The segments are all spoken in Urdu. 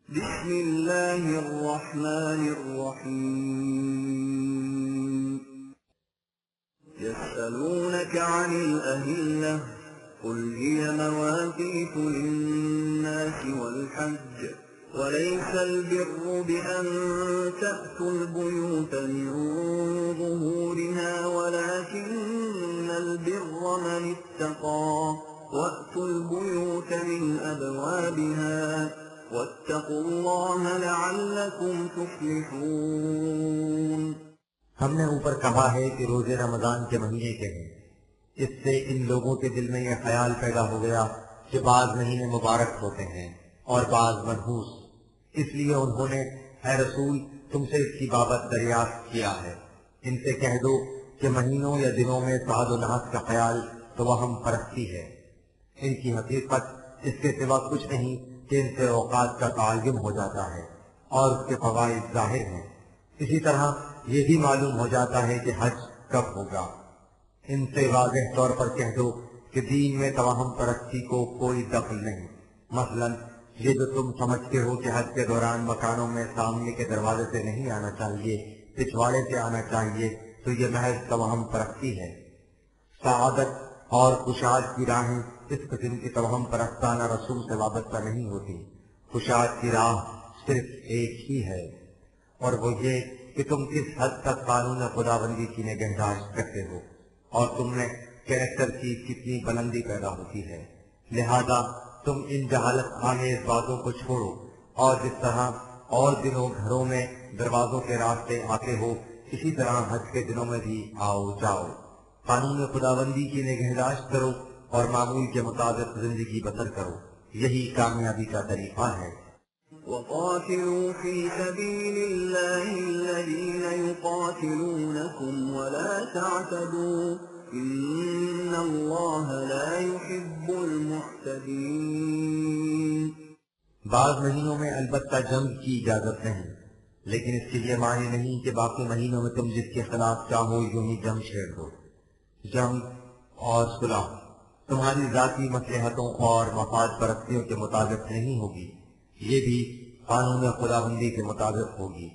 بسم اللہ الرحمن الرحیم يسألونك عن الأهلة قل هي مواقيت للناس والحج وليس البر بأن تأتوا البيوت من ظهورها ولكن البر من اتقى وأتوا البيوت من أبوابها واتقوا الله لعلكم تفلحون۔ ہم نے اوپر کہا ہے کہ روزے رمضان کے مہینے کے ہیں، اس سے ان لوگوں کے دل میں یہ خیال پیدا ہو گیا کہ بعض مہینے مبارک ہوتے ہیں اور بعض منحوس، اس لیے انہوں نے اے رسول تم سے اس کی بابت دریافت کیا ہے۔ ان سے کہہ دو کہ مہینوں یا دنوں میں سعد و نحس کا خیال تو وہم پرستی ہے، ان کی حقیقت اس کے سوا کچھ نہیں کہ ان سے اوقات کا تعین ہو جاتا ہے اور اس کے فوائد ظاہر ہیں۔ اسی طرح یہ بھی معلوم ہو جاتا ہے کہ حج کب ہوگا۔ ان سے واضح طور پر کہہ دو کہ دین میں توہم پرستی کو کوئی دخل نہیں۔ مثلا یہ جو تم سمجھتے ہو کہ حج کے دوران مکانوں میں سامنے کے دروازے سے نہیں آنا چاہیے، پچھواڑے سے آنا چاہیے، تو یہ محض توہم پرستی ہے۔ سعادت اور کشاد کی راہیں اس قسم کی توہم پرستانہ رسوم سے وابستہ نہیں ہوتی۔ کشاد کی راہ صرف ایک ہی ہے، اور وہ یہ کہ تم کس حد تک قانون خداوندی کی نگہداشت کرتے ہو اور تم میں کیریکٹر کی کتنی بلندی پیدا ہوتی ہے۔ لہذا تم ان جہالت آمیز باتوں کو چھوڑو اور جس طرح اور دنوں گھروں میں دروازوں کے راستے آتے ہو، اسی طرح حج کے دنوں میں بھی آؤ جاؤ۔ قانون خداوندی کی نگہداشت کرو اور معمول کے مطابق زندگی بسر کرو، یہی کامیابی کا طریقہ ہے۔ وقاتلوا في سبيل الله الذين يقاتلونكم ولا تعتدوا إن الله لا يحب المعتدين۔ بعض مہینوں میں البتہ جنگ کی اجازت نہیں، لیکن اس کے یہ معنی نہیں کہ باقی مہینوں میں تم جس کے خلاف چاہو یوں ہی جنگ چھیڑ دو۔ جنگ اور صلح تمہاری ذاتی مصلحتوں اور مفاد پرستیوں کے مطابق نہیں ہوگی، یہ بھی قانون خداوندی کے مطابق ہوگی۔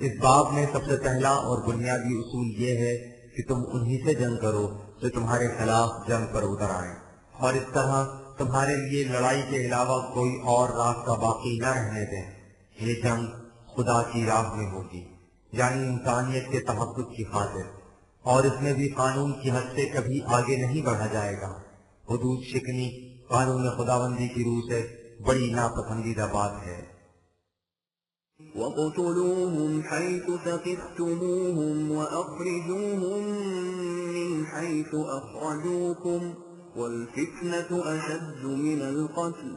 اس باب میں سب سے پہلا اور بنیادی اصول یہ ہے کہ تم انہی سے جنگ کرو جو تمہارے خلاف جنگ پر اتر آئیں، اور اس طرح تمہارے لیے لڑائی کے علاوہ کوئی اور راستہ باقی نہ رہنے دیں۔ یہ جنگ خدا کی راہ میں ہوگی، یعنی انسانیت کے تحفظ کی خاطر، اور اس میں بھی قانون کی حد سے کبھی آگے نہیں بڑھا جائے گا۔ حدود شکنی قانون خداوندی کی روح سے بڑی ناپسندیدہ بات ہے۔ وَاقْتُلُوهُمْ حَيْثُ ثَقِفْتُمُوهُمْ وَأَخْرِجُوهُمْ مِنْ حَيْثُ أَخْرَجُوكُمْ وَالْفِتْنَةُ أَشَدُّ مِنَ الْقَتْلِ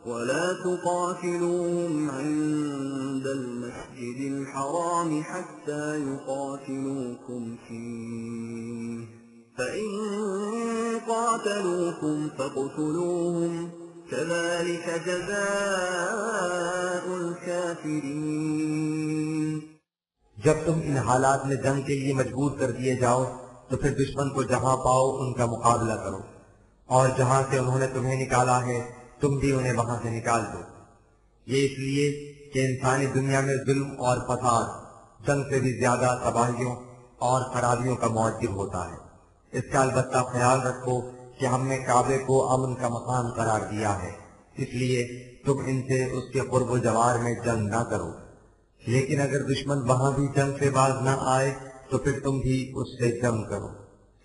وَلَا تُقَاتِلُوهُمْ عِندَ الْمَسْجِدِ الْحَرَامِ حَتَّى يُقَاتِلُوكُمْ فِيهِ فَإِنْ قَاتَلُوكُمْ فَاقْتُلُوهُمْ كَذَلِكَ جَزَاءُ الْكَافِرِينَ۔ جب تم ان حالات میں جنگ کے لیے مجبور کر دیے جاؤ تو پھر دشمن کو جہاں پاؤ ان کا مقابلہ کرو، اور جہاں سے انہوں نے تمہیں نکالا ہے تم بھی انہیں وہاں سے نکال دو۔ یہ اس لیے کہ انسانی دنیا میں ظلم اور فساد جنگ سے بھی زیادہ تباہیوں اور خرابیوں کا موجب ہوتا ہے۔ اس کا البتہ خیال رکھو کہ ہم نے کعبے کو امن کا مقام قرار دیا ہے، اس لیے تم ان سے اس کے قرب و جوار میں جنگ نہ کرو، لیکن اگر دشمن وہاں بھی جنگ سے باز نہ آئے تو پھر تم بھی اس سے جنگ کرو،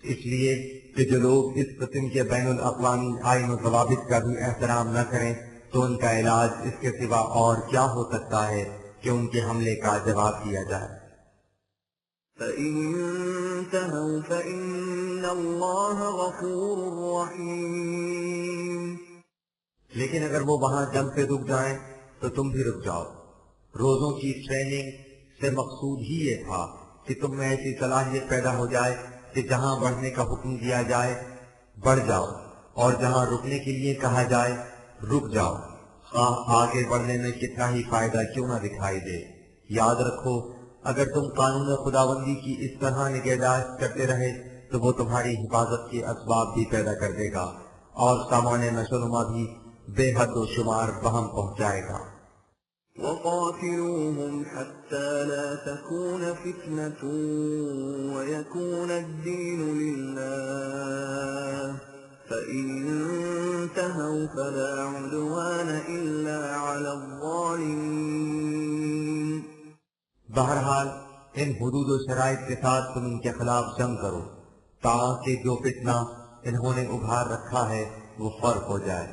اس لیے کہ جو لوگ اس قسم کے بین الاقوامی آئین و ضوابط کا بھی احترام نہ کریں تو ان کا علاج اس کے سوا اور کیا ہو سکتا ہے کہ ان کے حملے کا جواب دیا جائے۔ فَإِنِ انتهوا فَإِنَّ اللَّهَ غَفُورٌ رَّحِيمٌ۔ لیکن اگر وہ وہاں جنگ سے رک جائیں تو تم بھی رک جاؤ۔ روزوں کی ٹریننگ سے مقصود ہی یہ تھا کہ تم میں ایسی صلاحیت پیدا ہو جائے کہ جہاں بڑھنے کا حکم دیا جائے بڑھ جاؤ، اور جہاں رکنے کے لیے کہا جائے رک جاؤ، خواہ آگے بڑھنے میں کتنا ہی فائدہ کیوں نہ دکھائی دے۔ یاد رکھو اگر تم قانون خداوندی کی اس طرح نگہداشت کرتے رہے تو وہ تمہاری حفاظت کے اسباب بھی پیدا کر دے گا اور سامان نشو و نما بھی بے حد و شمار بہم پہنچائے گا۔ وقاتلوهم حتى لا تكون فتنة ويكون الدين لله فإن انتهوا فلا عدوان إلا على الظالمين. بہرحال ان حدود و شرائط کے ساتھ تم ان کے خلاف جنگ کرو تاکہ جو فتنہ انہوں نے ابھار رکھا ہے وہ فرق ہو جائے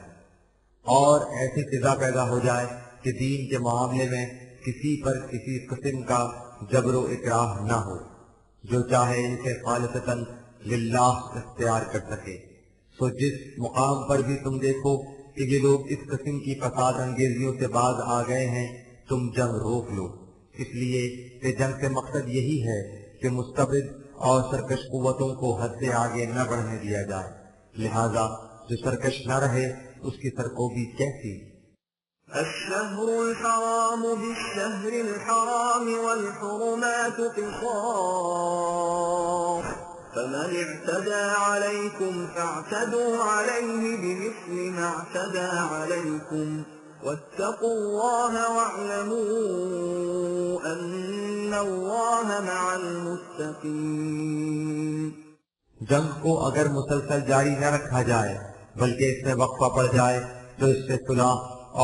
اور ایسی فضا پیدا ہو جائے کہ دین کے معاملے میں کسی پر کسی قسم کا جبر و اکراہ نہ ہو، جو چاہے اسے خالصتاً للہ اختیار کر سکے. سو جس مقام پر بھی تم دیکھو کہ یہ لوگ اس قسم کی فساد انگیزیوں سے باز آ گئے ہیں، تم جنگ روک لو، اس لیے کہ جنگ سے مقصد یہی ہے کہ مستبد اور سرکش قوتوں کو حد سے آگے نہ بڑھنے دیا جائے، لہذا جو سرکش نہ رہے اس کی سرکوبی کیسی؟ الشهر الحرام بالشهر الحرام والحرمات قصاص فمن اعتدى عليكم فاعتدوا عليه بمثل ما اعتدى عليكم واتقوا الله واعلموا أن الله مع المتقين. جنگ کو اگر مسلسل جاری نہ رکھا جائے بلکہ اس میں وقفہ پڑ جائے تو اس سے صلح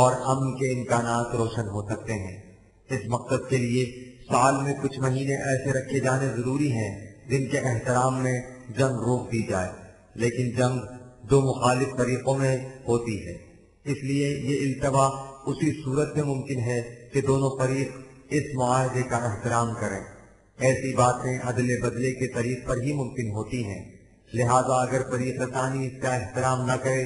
اور امن کے امکانات روشن ہو سکتے ہیں. اس مقصد کے لیے سال میں کچھ مہینے ایسے رکھے جانے ضروری ہیں جن کے احترام میں جنگ روک دی جائے، لیکن جنگ دو مخالف طریقوں میں ہوتی ہے، اس لیے یہ التوا اسی صورت میں ممکن ہے کہ دونوں فریق اس معاہدے کا احترام کریں. ایسی باتیں عدل بدلے کے طریق پر ہی ممکن ہوتی ہیں، لہذا اگر فریق ثانی اس کا احترام نہ کرے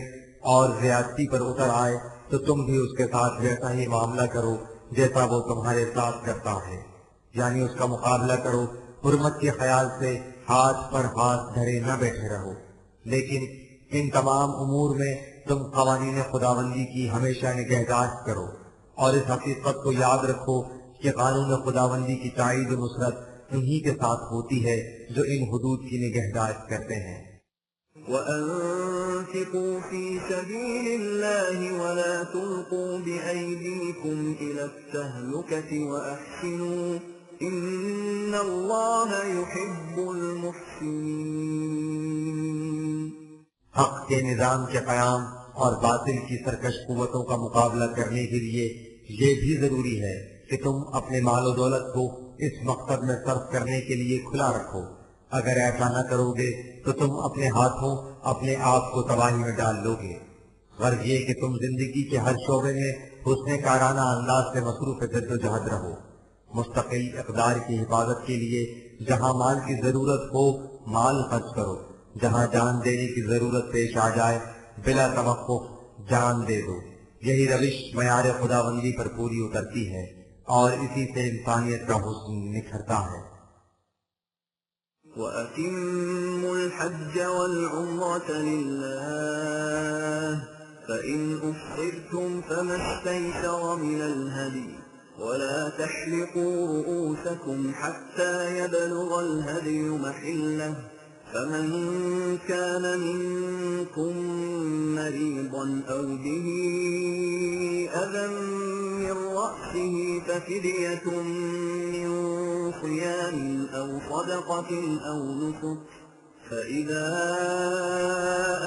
اور زیادتی پر اتر آئے تو تم بھی اس کے ساتھ ویسا ہی معاملہ کرو جیسا وہ تمہارے ساتھ کرتا ہے، یعنی اس کا مقابلہ کرو. حرمت کے خیال سے ہاتھ پر ہاتھ دھرے نہ بیٹھے رہو، لیکن ان تمام امور میں تم قوانین خداوندی کی ہمیشہ نگہداشت کرو اور اس حقیقت کو یاد رکھو کہ قانون خداوندی کی تائید و نصرت انہی کے ساتھ ہوتی ہے جو ان حدود کی نگہداشت کرتے ہیں. وَأَنفِقُوا فِي سَبِيلِ اللَّهِ وَلَا تُلْقُوا بِأَيْدِيكُمْ إِلَى التَّهْلُكَةِ وَأَحْسِنُوا إِنَّ اللَّهَ يُحِبُّ الْمُحْسِنِينَ. حق کے نظام کے قیام اور باطل کی سرکش قوتوں کا مقابلہ کرنے کے لیے یہ بھی ضروری ہے کہ تم اپنے مال و دولت کو اس مقصد میں صرف کرنے کے لیے کھلا رکھو. اگر ایسا نہ کرو گے تو تم اپنے ہاتھوں اپنے آپ کو تباہی میں ڈال لو گے. غرض یہ کہ تم زندگی کے ہر شعبے میں حسن کارانہ انداز سے مصروف جد و جہد رہو. مستقل اقدار کی حفاظت کے لیے جہاں مال کی ضرورت ہو مال خرچ کرو، جہاں جان دینے کی ضرورت پیش آ جائے بلا توقف جان دے دو. یہی روش معیار خداوندی پر پوری اترتی ہے اور اسی سے انسانیت کا حسن نکھرتا ہے. وَأَتِمُّوا الْحَجَّ وَالْعُمْرَةَ لِلَّهِ فَإِنْ أُحْصِرْتُمْ فَمَا اسْتَيْسَرَ مِنَ الْهَدْيِ وَلَا تَحْلِقُوا رُؤُوسَكُمْ حَتَّى يَبْلُغَ الْهَدْيُ مَحِلَّهُ فَمَنْ كَانَ مِنْكُمْ مَرِيضًا أَوْ بِهِ أَذًى مِّن رَّأْسِهِ فَفِدْيَةٌ مِّن صِيَامٍ أَوْ صَدَقَةٍ أَوْ نُسُكٍ فَإِذَا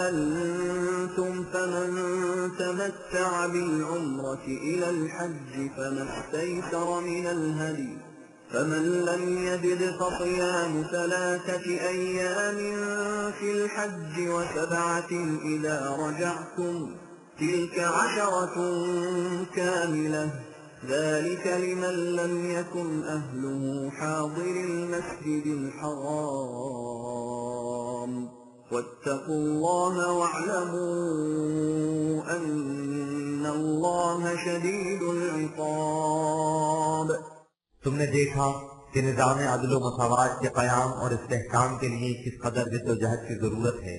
أَمِنتُمْ فَمَن تَمَتَّعَ بِالْعُمْرَةِ إِلَى الْحَجِّ فَمَا اسْتَيْسَرَ مِنَ الْهَدْيِ فَمَن لَّمْ يَجِدْ فَصِيَامُ 3 أَيَّامٍ فِي الْحَجِّ وَسَبْعَةٍ إِذَا رَجَعْتُمْ تِلْكَ 10 كَامِلَةٌ ذَلِكَ لِمَن لَّمْ يَكُنْ أَهْلُهُ حَاضِرِي الْمَسْجِدِ الْحَرَامِ وَاتَّقُوا اللَّهَ وَاعْلَمُوا أَنَّ اللَّهَ شَدِيدُ الْعِقَابِ. تم نے دیکھا کہ نظام عدل و مساوات کے قیام اور استحکام کے لیے کس قدر جد و جہد کی ضرورت ہے.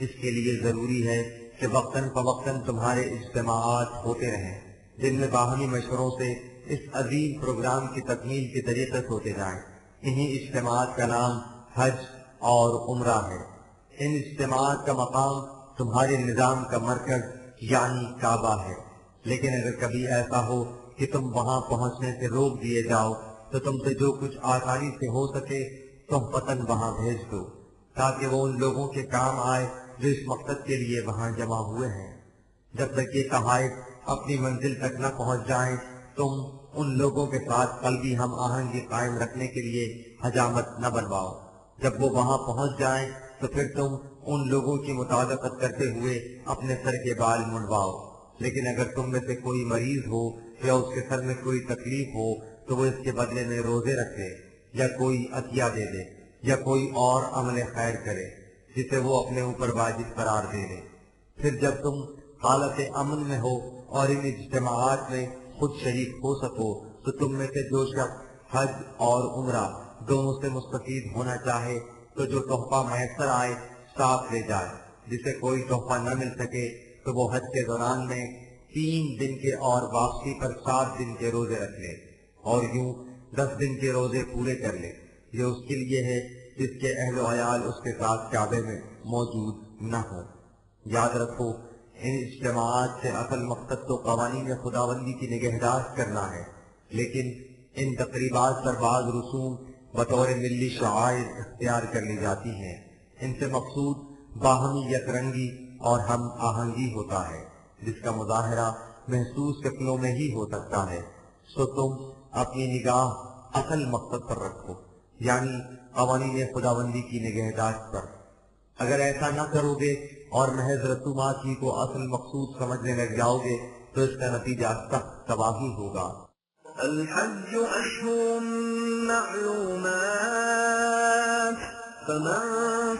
اس کے لیے ضروری ہے کہ وقتاً فوقتاً تمہارے اجتماعات ہوتے رہیں جن میں باہمی مشوروں سے اس عظیم پروگرام کی تکمیل کے طریقے ہوتے جائیں. انہی اجتماعات کا نام حج اور عمرہ ہے. ان اجتماعات کا مقام تمہارے نظام کا مرکز یعنی کعبہ ہے. لیکن اگر کبھی ایسا ہو کہ تم وہاں پہنچنے سے روک دیے جاؤ تو تم سے جو کچھ آسانی سے ہو سکے تم پتن وہاں بھیج دو، تاکہ وہ ان لوگوں کے کام آئے جو اس مقصد کے لیے وہاں جمع ہوئے ہیں۔ جب تک یہ تحائف اپنی منزل تک نہ پہنچ جائیں تم ان لوگوں کے ساتھ قلبی ہم آہنگی قائم رکھنے کے لیے حجامت نہ بنواؤ۔ جب وہ وہاں پہنچ جائیں تو پھر تم ان لوگوں کی مطابقت کرتے ہوئے اپنے سر کے بال منڈواؤ، لیکن اگر تم میں سے کوئی مریض ہو یا اس کے سر میں کوئی تکلیف ہو تو وہ اس کے بدلے میں روزے رکھے یا کوئی عطیہ دے دے یا کوئی اور عمل خیر کرے جسے وہ اپنے اوپر واجب قرار دے دے۔ پھر جب تم حالت امن میں ہو اور ان اجتماعات میں خود شریک ہو سکو تو تم میں سے جو شخص حج اور عمرہ دونوں سے مستفید ہونا چاہے تو جو تحفہ میسر آئے ساتھ لے جائے۔ جسے کوئی تحفہ نہ مل سکے تو وہ حج کے دوران میں 3 دن کے اور واپسی پر 7 دن کے روزے رکھ لے اور یوں 10 دن کے روزے پورے کر لے۔ یہ اس کے لیے ہے جس کے اہل و عیال اس کے ساتھ کعبے میں موجود نہ ہو۔ یاد رکھو ان اجتماعات سے اصل مقصد تو قوانین خداوندی کی نگہداشت کرنا ہے، لیکن ان تقریبات پر بعض رسوم بطور ملی شعائر اختیار کر لی جاتی ہیں۔ ان سے مقصود باہمی یکرنگی اور ہم آہنگی ہوتا ہے، جس کا مظاہرہ محسوس شکلوں میں ہی ہو سکتا ہے۔ سو تم اپنی نگاہ اصل مقصد پر رکھو، یعنی قوانین خداوندی کی نگہداشت پر۔ اگر ایسا نہ کرو گے اور محض رسومات ہی کو اصل مقصود سمجھنے لگ جاؤ گے تو اس کا نتیجہ سخت تباہی ہوگا۔ الحج أشهر معلومات فمن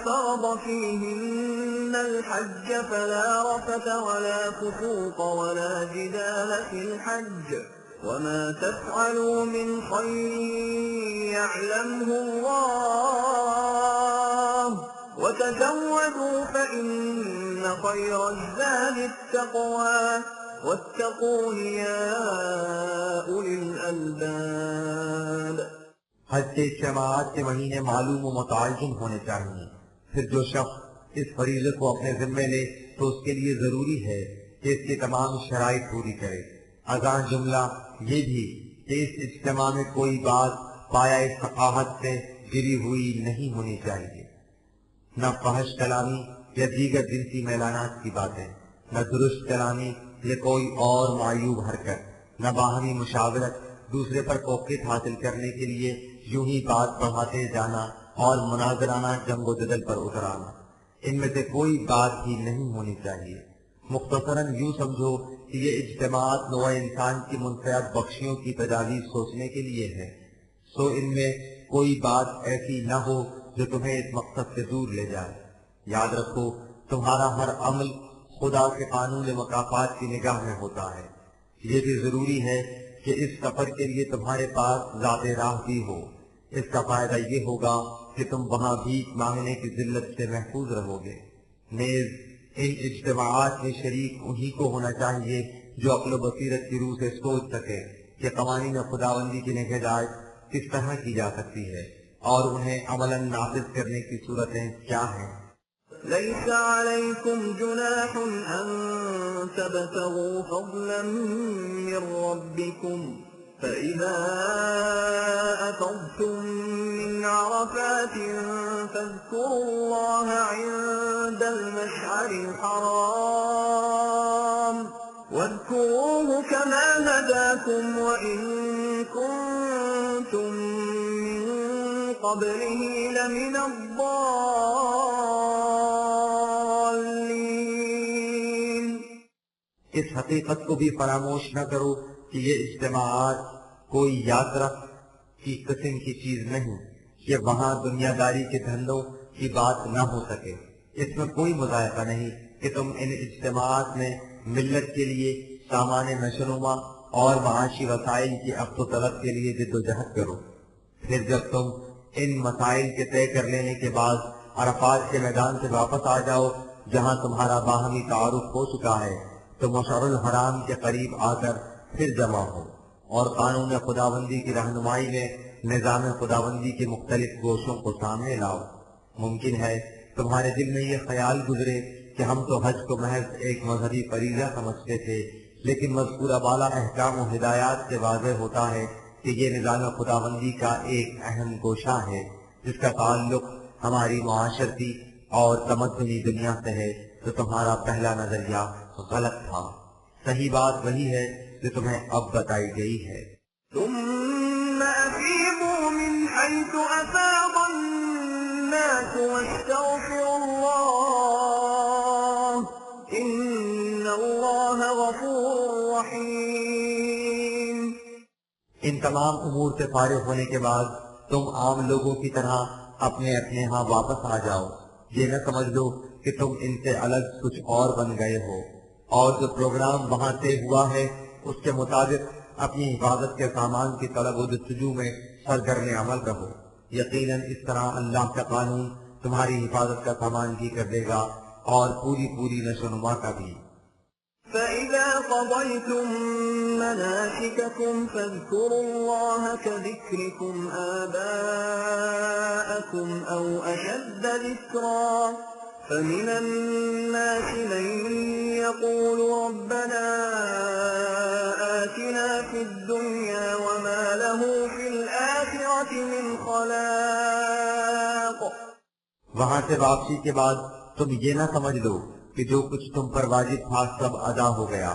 فرض فيهن الحج فلا رفث ولا فسوق ولا جدال في الحج وما تفعلوا من خير يعلمه الله وتزودوا فإن خير الزاد التقوى واتقون يا أولي الألباب۔ حج کے اجتماعات کے مہینے معلوم و متعین ہونے چاہیے۔ پھر جو شخص اس فریضے کو اپنے ذمے لے تو اس کے لیے ضروری ہے کہ اس کی تمام شرائط پوری کرے۔ اذان جملہ یہ بھی کہ اس اجتماع میں کوئی بات پایا ثقافت سے گری ہوئی نہیں ہونی چاہیے، نہ فحش کلامی یا دیگر جنسی میلانات کی باتیں، نہ درست کلامی یا کوئی اور معیوب حرکت، نہ باہمی مشاورت، دوسرے پر فوقیت حاصل کرنے کے لیے یوں ہی بات بڑھاتے جانا اور مناظرانہ جنگ و جدل پر اتر آنا، ان میں سے کوئی بات ہی نہیں ہونی چاہیے۔ مختصراً یوں سمجھو کہ یہ اجتماعات نوع انسان کی منفرد بخشیوں کی تجاویز سوچنے کے لیے ہے، سو ان میں کوئی بات ایسی نہ ہو جو تمہیں اس مقصد سے دور لے جائے۔ یاد رکھو تمہارا ہر عمل خدا کے قانون مکافات کی نگاہ میں ہوتا ہے۔ یہ بھی ضروری ہے کہ اس سفر کے لیے تمہارے پاس ذات راہ بھی ہو۔ اس کا فائدہ یہ ہوگا کہ تم وہاں بھیک مانگنے کی ذلت سے محفوظ رہو گے۔ نیز ان اجتماعات میں شریک انہی کو ہونا چاہیے جو عقل و بصیرت کی روح سے سوچ سکے کہ قوانین خداوندی کی نگہداشت کس طرح کی جا سکتی ہے اور انہیں عملاً نافذ کرنے کی صورتیں کیا ہیں۔ ليس عليكم جناح أن تبتغوا فضلا من ربكم فإذا أفضتم من عرفات فاذكروا الله عند المشعر الحرام واذكروه كما هداكم وإن كنتم من قبله لمن الضالين۔ اس حقیقت کو بھی فراموش نہ کرو کہ یہ اجتماعات کوئی یاترا کی قسم کی چیز نہیں کہ وہاں دنیا داری کے دھندوں کی بات نہ ہو سکے۔ اس میں کوئی مذائقہ نہیں کہ تم ان اجتماعات میں ملت کے لیے سامان نشوونما اور معاشی وسائل کی افت و طلب کے لیے جد و جہد کرو۔ پھر جب تم ان مسائل کے طے کر لینے کے بعد عرفات کے میدان سے واپس آ جاؤ جہاں تمہارا باہمی تعارف ہو چکا ہے تو مشعر الحرام کے قریب آ کر پھر جمع ہو اور قانون خداوندی کی رہنمائی میں نظام خداوندی کے مختلف گوشوں کو سامنے لاؤ۔ ممکن ہے تمہارے دل میں یہ خیال گزرے کہ ہم تو حج کو محض ایک مذہبی فریضہ سمجھتے تھے، لیکن مذکورہ بالا احکام و ہدایات سے واضح ہوتا ہے کہ یہ نظام خداوندی کا ایک اہم گوشہ ہے جس کا تعلق ہماری معاشرتی اور تمدنی دنیا سے ہے، تو تمہارا پہلا نظریہ غلط تھا۔ صحیح بات وہی ہے جو تمہیں اب بتائی گئی ہے۔ ثم أفيضوا من حيث أفاض الناس واستغفروا الله إن الله غفور رحيم۔ ان تمام امور سے فارغ ہونے کے بعد تم عام لوگوں کی طرح اپنے اپنے ہاں واپس آ جاؤ۔ یہ نہ سمجھ لو کہ تم ان سے الگ کچھ اور بن گئے ہو، اور جو پروگرام وہاں طے ہوا ہے اس کے مطابق اپنی حفاظت کے سامان کی طلب و جستجو میں سرگرم عمل رہو۔ یقیناً اس طرح اللہ کا قانون تمہاری حفاظت کا سامان بھی کر دے گا اور پوری نشو و نما کا بھی۔ فإذا قضيتم مناسككم فاذكروا الله كذكركم آباءكم أو أشد ذكرا فمن الناس من يقول ربنا آتنا في الدنيا وما له في الآخرة من خلاق۔ وہاں سے واپسی کے بعد تم یہ نہ سمجھ لو کہ جو کچھ تم پر واجب تھا سب ادا ہو گیا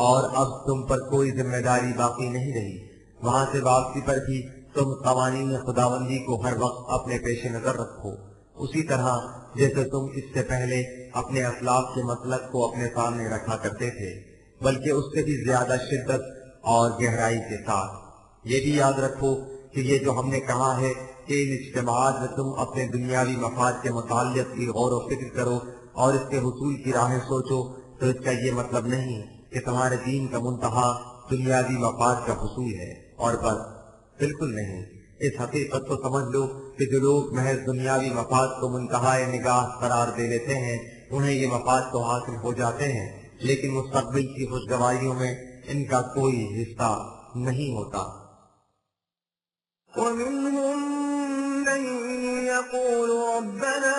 اور اب تم پر کوئی ذمہ داری باقی نہیں رہی۔ وہاں سے واپسی پر بھی تم قوانین خداوندی کو ہر وقت اپنے پیش نظر رکھو، اسی طرح جیسے تم اس سے پہلے اپنے اخلاق کے مسلک کو اپنے سامنے رکھا کرتے تھے، بلکہ اس سے بھی زیادہ شدت اور گہرائی کے ساتھ۔ یہ بھی یاد رکھو کہ یہ جو ہم نے کہا ہے کہ ان اجتماعات میں تم اپنے دنیاوی مفاد کے متعلق کی غور و فکر کرو اور اس کے حصول کی راہیں سوچو، تو اس کا یہ مطلب نہیں کہ تمہارے دین کا منتہا دنیاوی مفاد کا حصول ہے اور بس، بالکل نہیں۔ اس حقیقت کو سمجھ لو کہ جو لوگ محض دنیاوی مفاد کو منتہائے نگاہ قرار دے لیتے ہیں انہیں یہ مفاد تو حاصل ہو جاتے ہیں، لیکن مستقبل کی خوشگواریوں میں ان کا کوئی حصہ نہیں ہوتا۔ ومنهم من يقول ربنا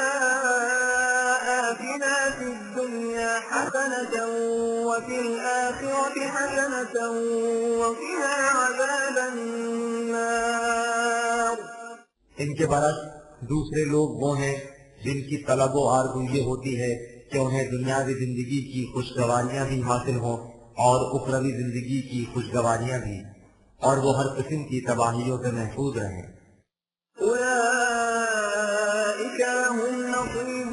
آتنا في الدنيا حسنة وفي الآخرة حسنة وقنا عذاب النار۔ ان کے برعکس دوسرے لوگ وہ ہیں جن کی طلب و آرزو یہ ہوتی ہے کہ انہیں دنیاوی زندگی کی خوشگواریاں بھی حاصل ہوں اور اخروی زندگی کی خوشگواریاں بھی، اور وہ ہر قسم کی تباہیوں سے محفوظ رہیں۔ أولئك لهم نصيب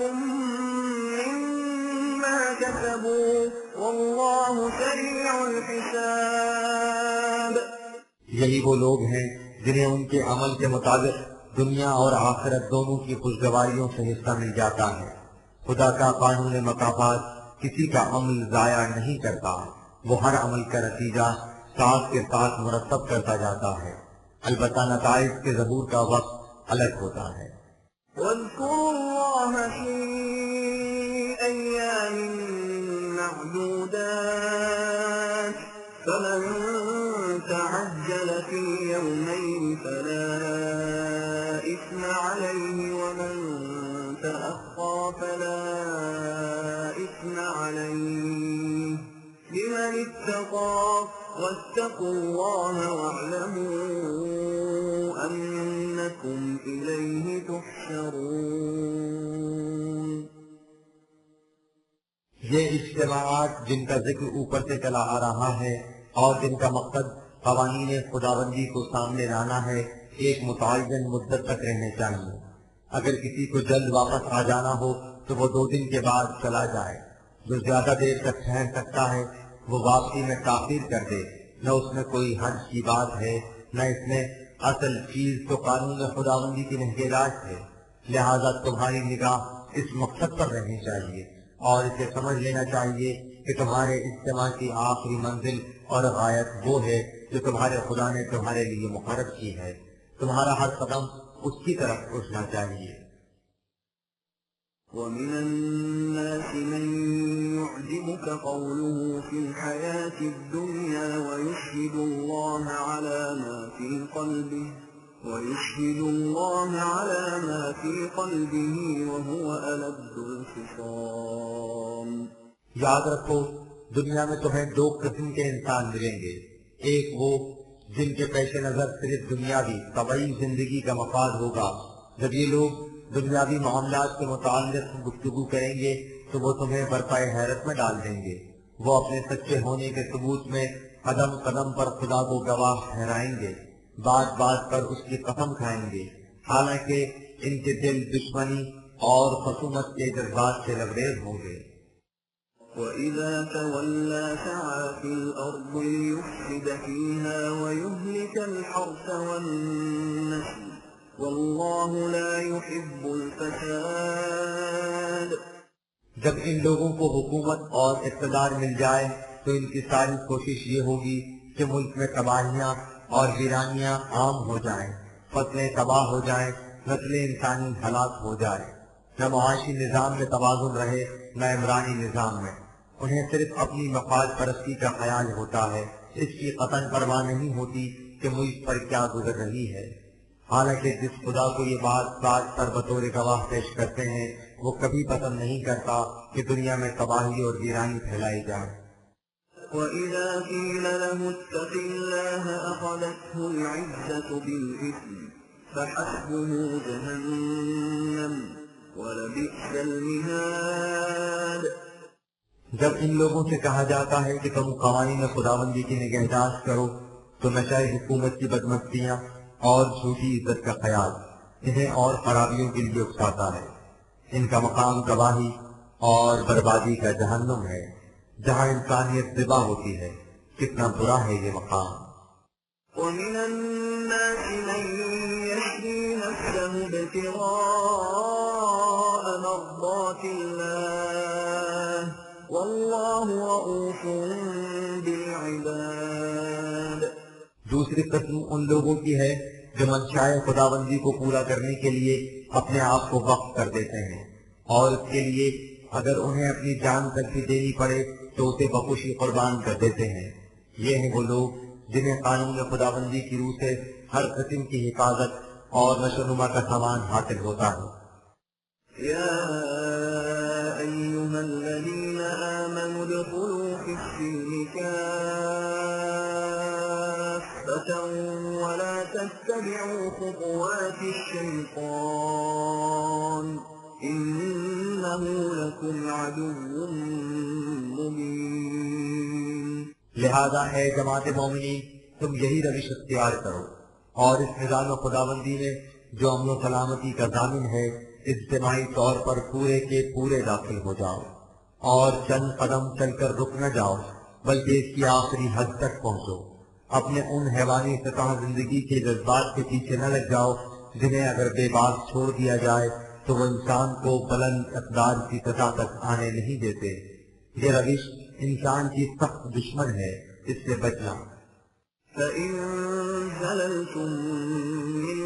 مما كسبوا والله سريع الحساب۔ یہی وہ لوگ ہیں جنہیں ان کے عمل کے مطابق دنیا اور آخرت دونوں کی خوشگواریوں سے حصہ مل جاتا ہے۔ خدا کا قانون مکافات کسی کا عمل ضائع نہیں کرتا، وہ ہر عمل کا نتیجہ ساتھ کے ساتھ مرتب کرتا جاتا ہے، البتہ نتائج کے ظہور کا وقت الگ ہوتا ہے۔ واذكروا الله في أيام معدودات فمن تعجل في يومين فلا إثم عليه ومن تأخر فلا إثم عليه لمن اتقى واتقوا الله واعلموا أنكم إليه تحشرون۔ یہ اجتماعات جن کا ذکر اوپر سے چلا آ رہا ہے اور جن کا مقصد قوانین خداوندی کو سامنے لانا ہے، ایک متعین مدت تک رہنے چاہیے۔ اگر کسی کو جلد واپس آ جانا ہو تو وہ 2 دن کے بعد چلا جائے۔ جو زیادہ دیر تک ٹھہر سکتا ہے وہ واپسی میں تاخیر کر دے۔ نہ اس میں کوئی حرج کی بات ہے، نہ اس میں اصل چیز تو قانون خداوندی کی نگہداشت ہے، لہذا تمہاری نگاہ اس مقصد پر رہنی چاہیے اور اسے سمجھ لینا چاہیے کہ تمہارے اجتماع کی آخری منزل اور غایت وہ ہے جو تمہارے خدا نے تمہارے لیے مقرر کی ہے۔ تمہارا ہر قدم اس کی طرف اٹھنا چاہیے۔ ومن الناس من يعجبك قوله في الحياة الدنيا ويشهد الله على ما في قلبه وهو ألد الخصام۔ یاد رکھو دنیا میں تمہیں دو قسم کے انسان ملیں گے، ایک وہ جن کے پیش نظر صرف دنیاوی طبعی زندگی کا مفاد ہوگا۔ جب یہ لوگ دنیاوی معاملات کے متعلق گفتگو کریں گے تو وہ تمہیں برپائے حیرت میں ڈال دیں گے۔ وہ اپنے سچے ہونے کے ثبوت میں قدم قدم پر خدا کو گواہ ٹھہرائیں گے، بات بات پر اس کی قسم کھائیں گے، حالانکہ ان کے دل دشمنی اور خصومت کے جذبات سے لبریز ہوں گے۔ وَإِذَا تَوَلَّى سَعَىٰ فِي الْأَرْضِ لِيُفْسِدَ فِيهَا وَيُهْلِكَ الْحَرْثَ وَالنَّسْلَ وَاللَّهُ لَا يُحِبُّ الْفَسَادَ۔ جب ان لوگوں کو حکومت اور اقتدار مل جائے تو ان کی ساری کوشش یہ ہوگی کہ ملک میں تباہیاں اور ویرانیاں عام ہو جائیں، فصلیں تباہ ہو جائیں، نسل انسانی ہلاک ہو جائے، نہ معاشی نظام میں توازن رہے نہ عمرانی نظام میں۔ انہیں صرف اپنی مفاد پرستی کا خیال ہوتا ہے، اس کی قطعاً پرواہ نہیں ہوتی کہ ملک پر کیا گزر رہی ہے۔ حالانکہ جس خدا کو یہ بات بات پر بطور گواہ پیش کرتے ہیں وہ کبھی پسند نہیں کرتا کہ دنیا میں تباہی اور ویرانی پھیلائی جائے۔ وَإِذَا قِيلَ لَهُ اتَّقِ اللَّهَ أَخَذَتْهُ الْعِزَّةُ بِالْإِثْمِ فَحَسْبُهُ جَهَنَّمُ وَلَبِئْسَ الْمِهَادُ۔ جب ان لوگوں سے کہا جاتا ہے کہ تم قوانین خداوندی کی نگہداشت کرو تو نشہ حکومت کی بدمستیاں اور جھوٹی عزت کا خیال انہیں اور خرابیوں کے لیے اکساتا ہے۔ ان کا مقام تباہی اور بربادی کا جہنم ہے جہاں انسانیت ذبح ہوتی ہے۔ کتنا برا ہے یہ مقام۔ وَمِنَ النَّاسِ مَن يَشْرِي نَفْسَهُ ابْتِغَاءَ مَرْضَاتِ اللَّهِ وَاللَّهُ رَءُوفٌ بِالْعِبَادِ۔ دوسری قسم ان لوگوں کی ہے جو منشائے خداوندی کو پورا کرنے کے لیے اپنے آپ کو وقف کر دیتے ہیں، اور اس کے لیے اگر انہیں اپنی جان تک بھی دینی پڑے تو اسے بخوشی قربان کر دیتے ہیں۔ یہ ہیں وہ لوگ جنہیں قانون خداوندی کی روح سے ہر قسم کی حفاظت اور نشوونما کا سامان حاصل ہوتا ہے۔ يا أيها الذين آمنوا ادخلوا في السلم كافة ولا تتبعوا خطوات الشيطان إنه لكم عدو مبين۔ لہذا اے جماعت مومنین تم یہی روش اختیار کرو اور اس نظام خداوندی میں جو امن و سلامتی کا ضامن ہے اجتماعی طور پر پورے کے پورے داخل ہو جاؤ، اور چند قدم چل کر رک نہ جاؤ بلکہ اس کی آخری حد تک پہنچو۔ اپنے ان حیوانی سطح زندگی کے جذبات کے پیچھے نہ لگ جاؤ جنہیں اگر بے باک چھوڑ دیا جائے تو وہ انسان کو بلند اقدار کی سطح تک آنے نہیں دیتے۔ یہ روش انسان کی سخت دشمن ہے، اس سے بچنا۔ فَإِن زَلَلْتُم مِّن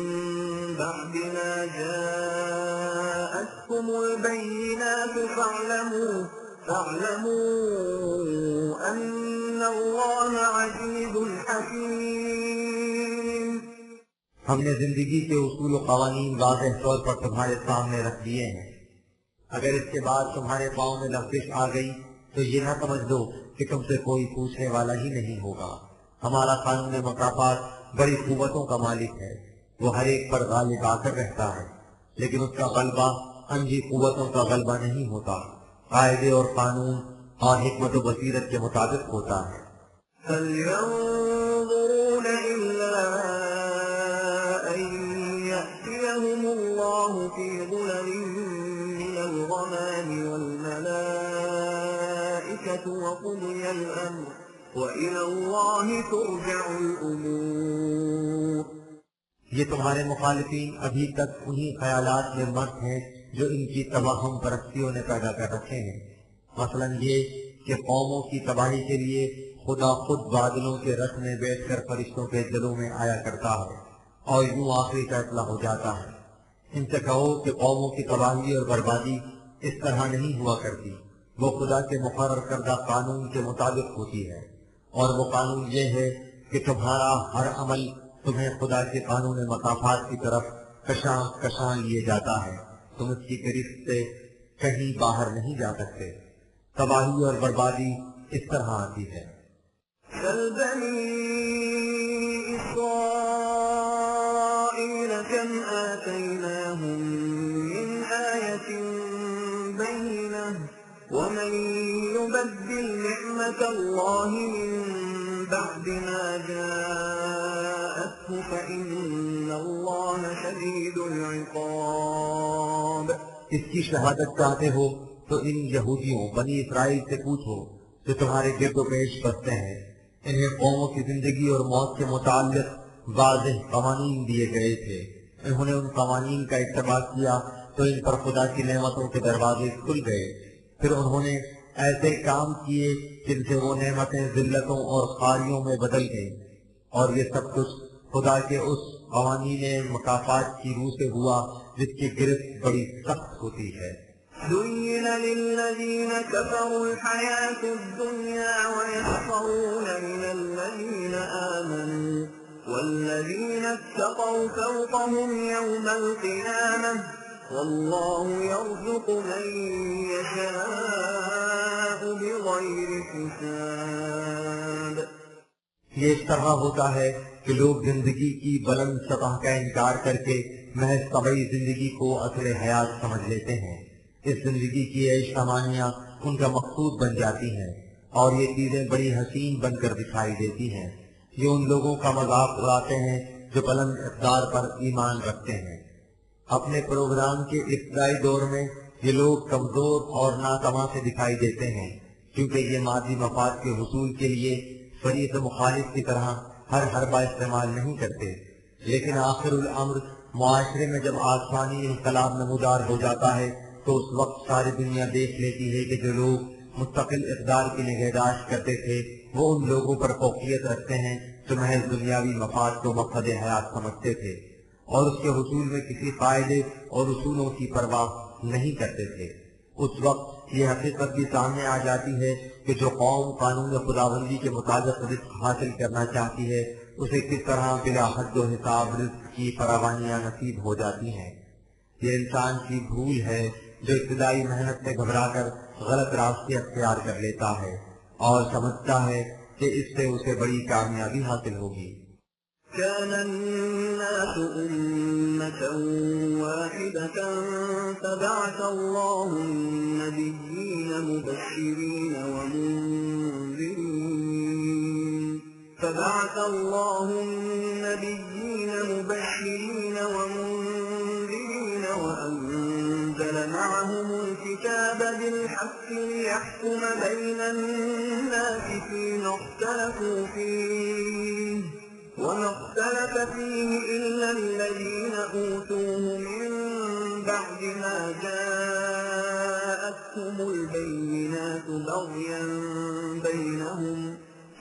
بَعْدِ مَا جَاءَتْكُمُ الْبَيِّنَاتُ فَاعْلَمُوا أَنَّ اللَّهَ عَزِيزٌ حَكِيمٌ۔ ہم نے زندگی کے اصول و قوانین واضح طور پر تمہارے سامنے رکھ دیے ہیں، اگر اس کے بعد تمہارے پاؤں میں لغزش آ گئی تو یہ نہ سمجھ لو کہ تم سے کوئی پوچھنے والا ہی نہیں ہوگا۔ ہمارا قانون مکافات بڑی قوتوں کا مالک ہے، وہ ہر ایک پر غالب آ کر رہتا ہے، لیکن اس کا غلبہ انجی قوتوں کا غلبہ نہیں ہوتا، قاعدے اور قانون اور حکمت و بصیرت کے مطابق ہوتا ہے۔ فَلْيَنظُرُونَ إِلَّا أَن يَأْتِيَهُمُ اللَّهُ فِي ظُلَلٍ مِّنَ الْغَمَامِ وَالْمَلَائِكَةُ وَقُضِيَ الْأَمْرُ وَإِلَى اللَّهِ تُرْجَعُ الْأُمُورُ۔ یہ تمہارے مخالفین ابھی تک انہی خیالات میں مست ہیں جو ان کی توہم پرستیوں نے پیدا کر رکھے ہیں، مثلا یہ کہ قوموں کی تباہی کے لیے خدا خود بادلوں کے رتھ میں بیٹھ کر فرشتوں کے دلوں میں آیا کرتا ہے اور یوں آخری فیصلہ ہو جاتا ہے۔ ان سے کہو کہ قوموں کی تباہی اور بربادی اس طرح نہیں ہوا کرتی، وہ خدا کے مقرر کردہ قانون کے مطابق ہوتی ہے، اور وہ قانون یہ ہے کہ تمہارا ہر عمل تمہیں خدا کے قانون مکافات کی طرف کشاں کشاں لیے جاتا ہے، تم اس کی گرفت سے کہیں باہر نہیں جا سکتے۔ تباہی اور بربادی اس طرح آتی ہے۔ سل بني إسرائيل كم آتيناهم من آية بينة ومن يبدل نعمة الله من بعد ما جاءته فإن الله شديد العقاب۔ اس کی شہادت چاہتے ہو تو ان یہودیوں بنی اسرائیل سے پوچھو جو تمہارے گرد و پیش بستے ہیں، انہیں قوموں کی زندگی اور موت کے متعلق واضح قوانین دیے گئے تھے، انہوں نے ان قوانین کا اتباع کیا تو ان پر خدا کی نعمتوں کے دروازے کھل گئے، پھر انہوں نے ایسے کام کیے جن سے وہ نعمتیں ذلتوں اور خاریوں میں بدل گئیں، اور یہ سب کچھ خدا کے اس قوانین مکافات کی روح سے ہوا جس کی گرفت بڑی سخت ہوتی ہے۔ زين للذين كفروا الحياة الدنيا ويسخرون من الذين آمنوا والذين اتقوا فوقهم يوم القيامة والله يرزق من يشاء بغير حساب۔ یہ اس طرح ہوتا ہے کہ لوگ زندگی کی بلند سطح کا انکار کر کے محض طبعی زندگی کو اصل حیات سمجھ لیتے ہیں۔ اس زندگی کی عیش کمانیاں ان کا مقصود بن جاتی ہیں اور یہ چیزیں بڑی حسین بن کر دکھائی دیتی ہیں۔ یہ ان لوگوں کا مذاق اڑاتے ہیں جو بلند اقدار پر ایمان رکھتے ہیں۔ اپنے پروگرام کے ابتدائی دور میں یہ لوگ کمزور اور ناتواں سے دکھائی دیتے ہیں کیونکہ یہ مادی مفاد کے حصول کے لیے فریق مخالف کی طرح ہر حربہ استعمال نہیں کرتے، لیکن آخر الامر معاشرے میں جب آسمانی انقلاب نمودار ہو جاتا ہے تو اس وقت ساری دنیا دیکھ لیتی ہے کہ جو لوگ مستقل اقدار کی نگہداشت کرتے تھے وہ ان لوگوں پر فوقیت رکھتے ہیں جو محض دنیاوی مفاد کو مقصد حیات سمجھتے تھے اور اس کے حصول میں کسی قاعدے اور اصولوں کی پرواہ نہیں کرتے تھے۔ اس وقت یہ حقیقت بھی سامنے آ جاتی ہے کہ جو قوم قانون خداوندی کے مطابق رزق حاصل کرنا چاہتی ہے اسے کس طرح بلا حد و حساب رزق کی فراوانیاں نصیب ہو جاتی ہیں۔ یہ انسان کی بھول ہے جو ابتدائی محنت سے گھبرا کر غلط راستے اختیار کر لیتا ہے اور سمجھتا ہے کہ اس سے اسے بڑی کامیابی حاصل ہوگی۔ كان الناس أمة واحدة فبعث الله النبيين مبشرين ومنذرين وأنزل معهم الكتاب بالحق ليحكم بين الناس فيما اختلفوا فيه وما اختلف فيه إلا الذين أوتوه من بعد ما جاءتهم البينات بغيا بينهم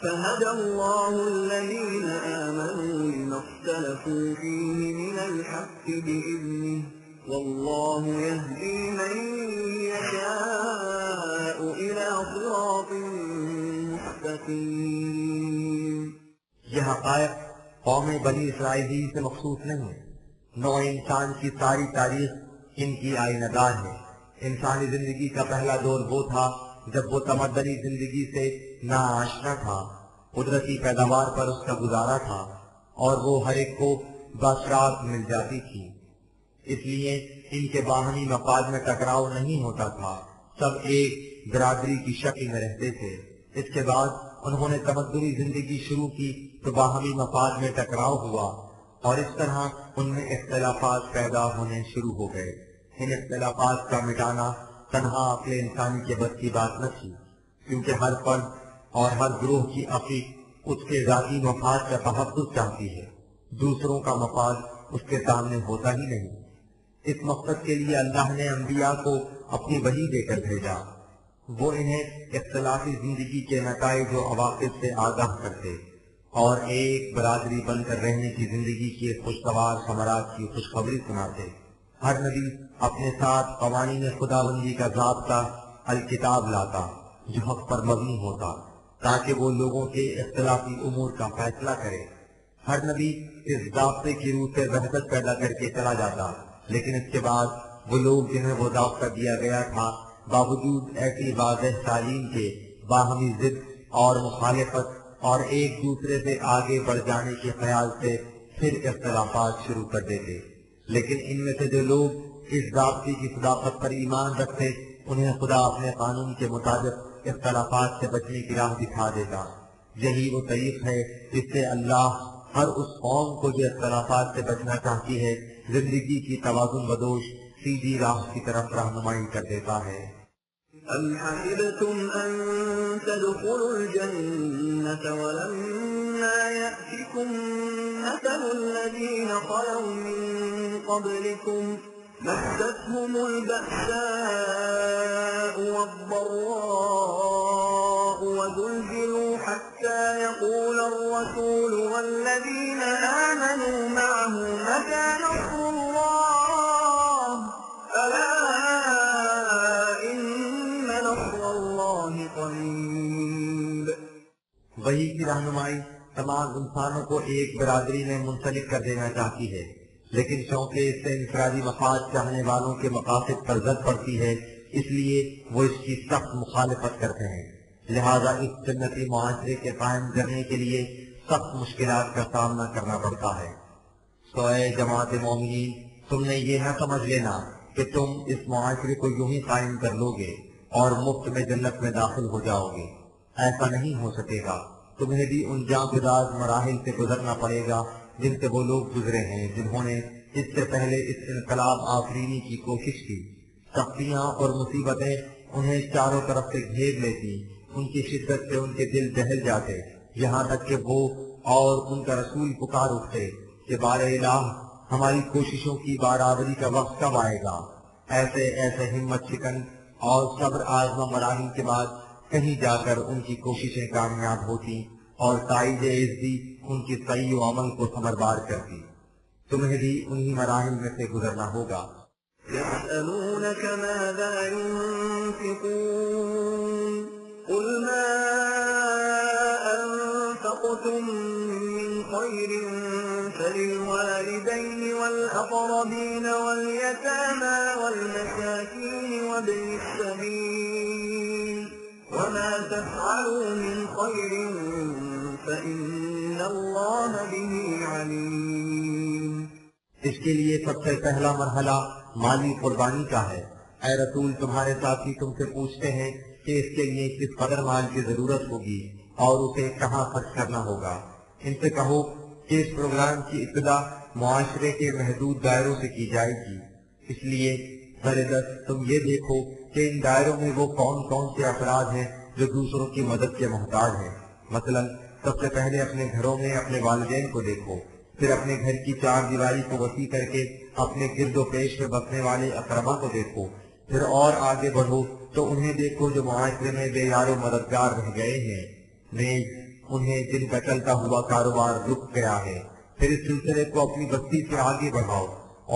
فهدى الله الذين آمنوا لما اختلفوا فيه من الحق بإذنه والله يهدي من يشاء إلى صراط مستقيم۔ یہ حقائق قوم بنی اسرائیل سے مخصوص نہیں، نوع انسان کی ساری تاریخ ان کی آئینہ دار ہے۔ انسانی زندگی کا پہلا دور وہ تھا جب وہ تمدنی زندگی سے ناآشنا تھا، قدرتی پیداوار پر اس کا گزارا تھا اور وہ ہر ایک کو باشرات مل جاتی تھی، اس لیے ان کے باہمی مفاد میں ٹکراؤ نہیں ہوتا تھا، سب ایک برادری کی شکل میں رہتے تھے۔ اس کے بعد انہوں نے تمدنی زندگی شروع کی تو باہمی مفاد میں ٹکراؤ ہوا اور اس طرح ان میں اختلافات پیدا ہونے شروع ہو گئے۔ ان اختلافات کا مٹانا تنہا عقل انسانی کے بس کی بات نہ تھی، کیونکہ ہر فرد اور ہر گروہ کی عقل اس کے ذاتی مفاد کا تحفظ چاہتی ہے، دوسروں کا مفاد اس کے سامنے ہوتا ہی نہیں۔ اس مقصد کے لیے اللہ نے انبیاء کو اپنی وحی دے کر بھیجا، وہ انہیں اختلافی زندگی کے نتائج و عواقب سے آگاہ کرتے اور ایک برادری بن کر رہنے کی زندگی کے خوشگوار ثمرات کی خوشخبری سناتے۔ ہر نبی اپنے ساتھ قوانین خداوندی کا ضابطہ الکتاب لاتا جو حق پر مبنی ہوتا تاکہ وہ لوگوں کے اختلافی امور کا فیصلہ کرے۔ ہر نبی اس ضابطے کی روح سے وحدت پیدا کر کے چلا جاتا، لیکن اس کے بعد وہ لوگ جنہیں وہ ضابطہ دیا گیا تھا باوجود ایسی واضح تعلیم کے باہمی ضد اور مخالفت اور ایک دوسرے سے آگے بڑھ جانے کے خیال سے پھر اختلافات شروع کر دیتے، لیکن ان میں سے جو لوگ اس ضابطے کی صداقت پر ایمان رکھتے انہیں خدا اپنے قانون کے مطابق اختلافات سے بچنے کی راہ دکھا دیتا۔ یہی وہ طریق ہے جس سے اللہ ہر اس قوم کو جو اختلافات سے بچنا چاہتی ہے زندگی کی توازن بدوش سیدھی راہ کی طرف رہنمائی کر دیتا ہے۔ أم حسبتم أن تدخلوا الجنة ولما يأتكم مثل الذين خلوا من قبلكم مستهم البأساء والضراء وزلزلوا حتى يقول الرسول والذين آمنوا معه متى نصر الله ألا إن نصر الله قريب۔ وہی کی رہنمائی تمام انسانوں کو ایک برادری میں منسلک کر دینا چاہتی ہے، لیکن چونکہ اس سے انفرادی مفاد چاہنے والوں کے مقاصد پر زد پڑتی ہے اس لیے وہ اس کی سخت مخالفت کرتے ہیں، لہذا اس جنتی معاشرے کے قائم کرنے کے لیے سخت مشکلات کا سامنا کرنا پڑتا ہے۔ تو اے جماعت مومنین، تم نے یہ نہ سمجھ لینا کہ تم اس معاشرے کو یوں ہی قائم کر لو گے اور مفت میں جنت میں داخل ہو جاؤ گے، ایسا نہیں ہو سکے گا۔ تمہیں بھی ان جاں مراحل سے گزرنا پڑے گا جن سے وہ لوگ گزرے ہیں جنہوں نے اس سے پہلے اس انقلاب آفرینی کی کوشش کی۔ سختیاں اور مصیبتیں انہیں چاروں طرف سے گھیر لیتی، ان کی شدت سے ان کے دل دہل جاتے، یہاں تک کہ وہ اور ان کا رسول پکار اٹھتے کہ بار الہ ہماری کوششوں کی برابری کا وقت کب آئے گا۔ ایسے ہمت شکن اور صبر آزما مراحل کے بعد کہیں جا کر ان کی کوششیں کامیاب ہوتی اور تائید عزتی ان کی صحیح و عمل کو ثمربار کرتی۔ تمہیں بھی انہی مراحل میں سے گزرنا ہوگا۔ يسألونك ماذا ينفقون قل ما أنفقتم من خير فللوالدين والأقربين واليتامى والمساكين وابن السبيل وما تفعلوا من خير فإن الله به عليم۔ اس کے لیے سب سے پہلا مرحلہ مالی قربانی کا ہے۔ اے رسول، تمہارے ساتھی تم سے پوچھتے ہیں کہ اس کے لیے کس قدر مال کی ضرورت ہوگی اور اسے کہاں خرچ کرنا ہوگا۔ ان سے کہو کہ اس پروگرام کی ابتدا معاشرے کے محدود دائروں سے کی جائے گی، اس لیے زبردست تم یہ دیکھو کہ ان دائروں میں وہ کون کون سے افراد ہیں جو دوسروں کی مدد کے محتاج ہیں۔ مثلا سب سے پہلے اپنے گھروں میں اپنے والدین کو دیکھو، پھر اپنے گھر کی چار دیواری کو وسیع کر کے اپنے گرد و پیش میں بسنے والے اقربا کو دیکھو، پھر اور آگے بڑھو تو انہیں دیکھو جو معاشرے میں بے یار و مددگار رہ گئے ہیں، نیز انہیں جن کا چلتا ہوا کاروبار رک گیا ہے۔ پھر اس سلسلے کو اپنی بستی سے آگے بڑھاؤ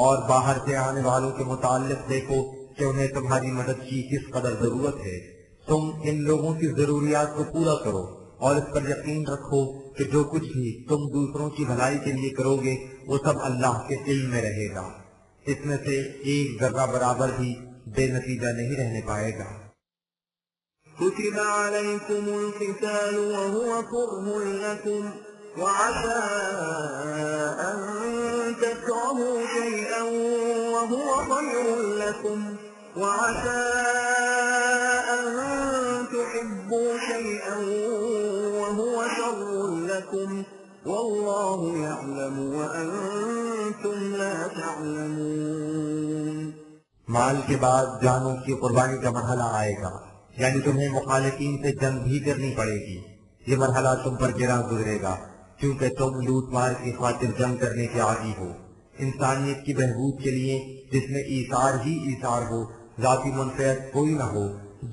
اور باہر سے آنے والوں کے متعلق دیکھو کہ انہیں تمہاری مدد کی کس قدر ضرورت ہے۔ تم ان لوگوں کی ضروریات کو پورا کرو اور اس پر یقین رکھو کہ جو کچھ بھی تم دوسروں کی بھلائی کے لیے کرو گے وہ سب اللہ کے علم میں رہے گا، اس میں سے ایک ذرہ برابر بھی بے نتیجہ نہیں رہنے پائے گا۔ كتب عليكم القتال وهو كره لكم وعسى أن تكرهوا شيئا وهو خير لكم وعسى أن تحبوا شيئا وهو شر لكم والله يعلم وأنتم لا تعلمون۔ مال کے بعد جانوں کی قربانی کا مرحلہ آئے گا، یعنی تمہیں مخالفین سے جنگ بھی کرنی پڑے گی۔ یہ مرحلہ تم پر گراں گزرے گا کیونکہ تم لوٹ مار کی خاطر جنگ کرنے کے عادی ہو۔ انسانیت کی بہبود کے لیے جس میں ایثار ہی ایثار ہو، ذاتی منفعت کوئی نہ ہو،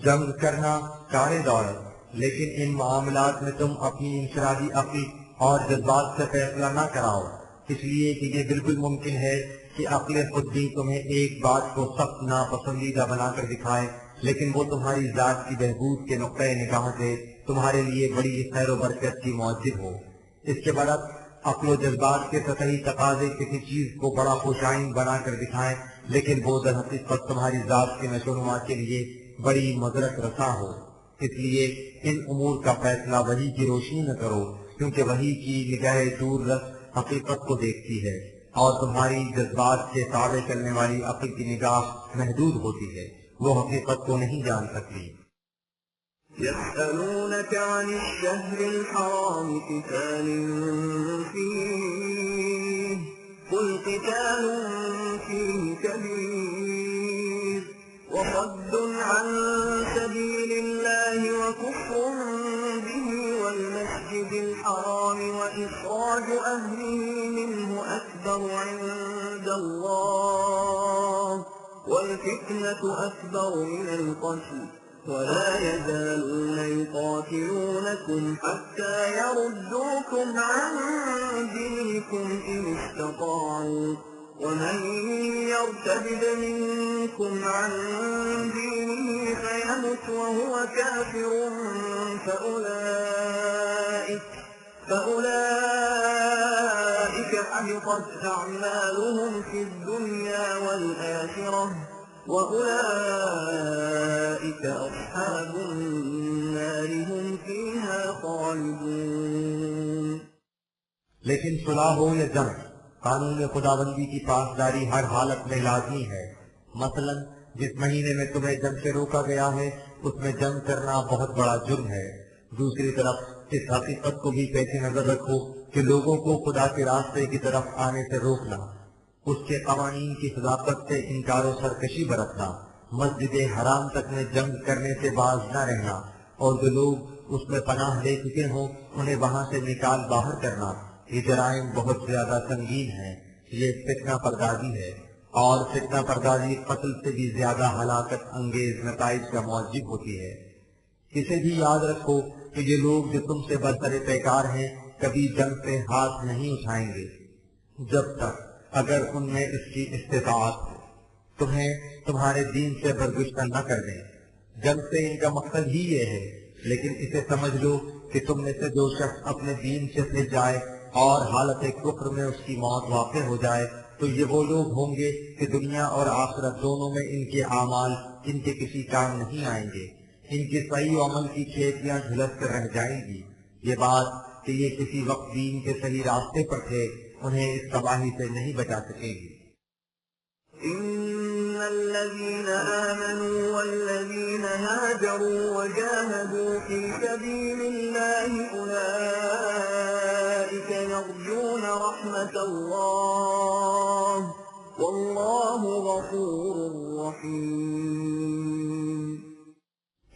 جنگ کرنا کار دولت، لیکن ان معاملات میں تم اپنی انفرادی عقل اور جذبات سے فیصلہ نہ کراؤ، اس لیے کہ یہ بالکل ممکن ہے کہ عقل خود بھی تمہیں ایک بات کو سخت ناپسندیدہ بنا کر دکھائے، لیکن وہ تمہاری ذات کی بہبود کے نقطۂ نگاہ سے تمہارے لیے بڑی خیر و برکت کی موجب ہو۔ اس کے برعکس عقل و جذبات کے سطحی تقاضے کسی چیز کو بڑا خوشائند بنا کر دکھائیں، لیکن وہ در حقیقت تمہاری ذات کے نشو و نما کے لیے بڑی مضرت رساں ہو۔ اس لیے ان امور کا فیصلہ وحی کی روشنی میں کرو، کیونکہ وحی کی نگاہ دور رس حقیقت کو دیکھتی ہے، اور تمہاری جذبات سے تابع چلنے والی عقل کی نگاہ محدود ہوتی ہے، وہ حقیقت کو نہیں جان سکتی۔ يسألونك عن الشهر الحرام قتال فيه قل قتال فيه كبير وصد عن سبيل الله وكفر به والمسجد الحرام وإخراج أهله منه أكبر عند الله والفتنة أكبر من القتل ولا يزالون يقاتلونكم حتى يردوكم عن دينكم إن استطاعوا ومن يرتد منكم عن دينه فيمت وهو كافر فأولئك حبطت أعمالهم في الدنيا والآخرة وأولئك أصحاب النار هم فيها خالدون۔ لیکن صلح ہو یا جنگ، قانون خداوندی کی پاسداری ہر حالت میں لازمی ہے۔ مثلا جس مہینے میں تمہیں جنگ سے روکا گیا ہے اس میں جنگ کرنا بہت بڑا جرم ہے۔ دوسری طرف اس حقیقت کو بھی پیش نظر رکھو کہ لوگوں کو خدا کے راستے کی طرف آنے سے روکنا، اس کے قوانین کی صداقت سے انکار و سرکشی برتنا، مسجد حرام تک میں جنگ کرنے سے باز نہ رہنا، اور جو لوگ اس میں پناہ لے چکے ہوں انہیں وہاں سے نکال باہر کرنا، یہ جرائم بہت زیادہ سنگین ہیں۔ یہ فتنہ پردازی ہے، اور فتنہ پردازی قتل سے بھی زیادہ ہلاکت انگیز نتائج کا موجب ہوتی ہے۔ اسے بھی یاد رکھو کہ یہ لوگ جو تم سے برتر پیکار ہیں کبھی جنگ سے ہاتھ نہیں اٹھائیں گے جب تک اگر ان میں اس کی استطاعت ہو تمہیں تمہارے دین سے برگشتہ نہ کر دیں۔ جنگ سے ان کا مقصد ہی یہ ہے، لیکن اسے سمجھ لو کہ تم میں سے جو شخص اپنے دین سے پھر جائے اور حالت کفر میں اس کی موت واقع ہو جائے تو یہ وہ لوگ ہوں گے کہ دنیا اور آخرت دونوں میں ان کے اعمال ان کے کسی کام نہیں آئیں گے، ان کے صحیح عمل کی کھیتیاں جھلس کر رہ جائیں گی۔ یہ بات کہ یہ کسی وقت دین کے صحیح راستے پر تھے انہیں اس تباہی سے نہیں بچا سکیں گی۔ إن الذين آمنوا والذين هاجروا وجاهدوا في سبيل الله أولئك يرجون رحمة الله والله غفور رحيم۔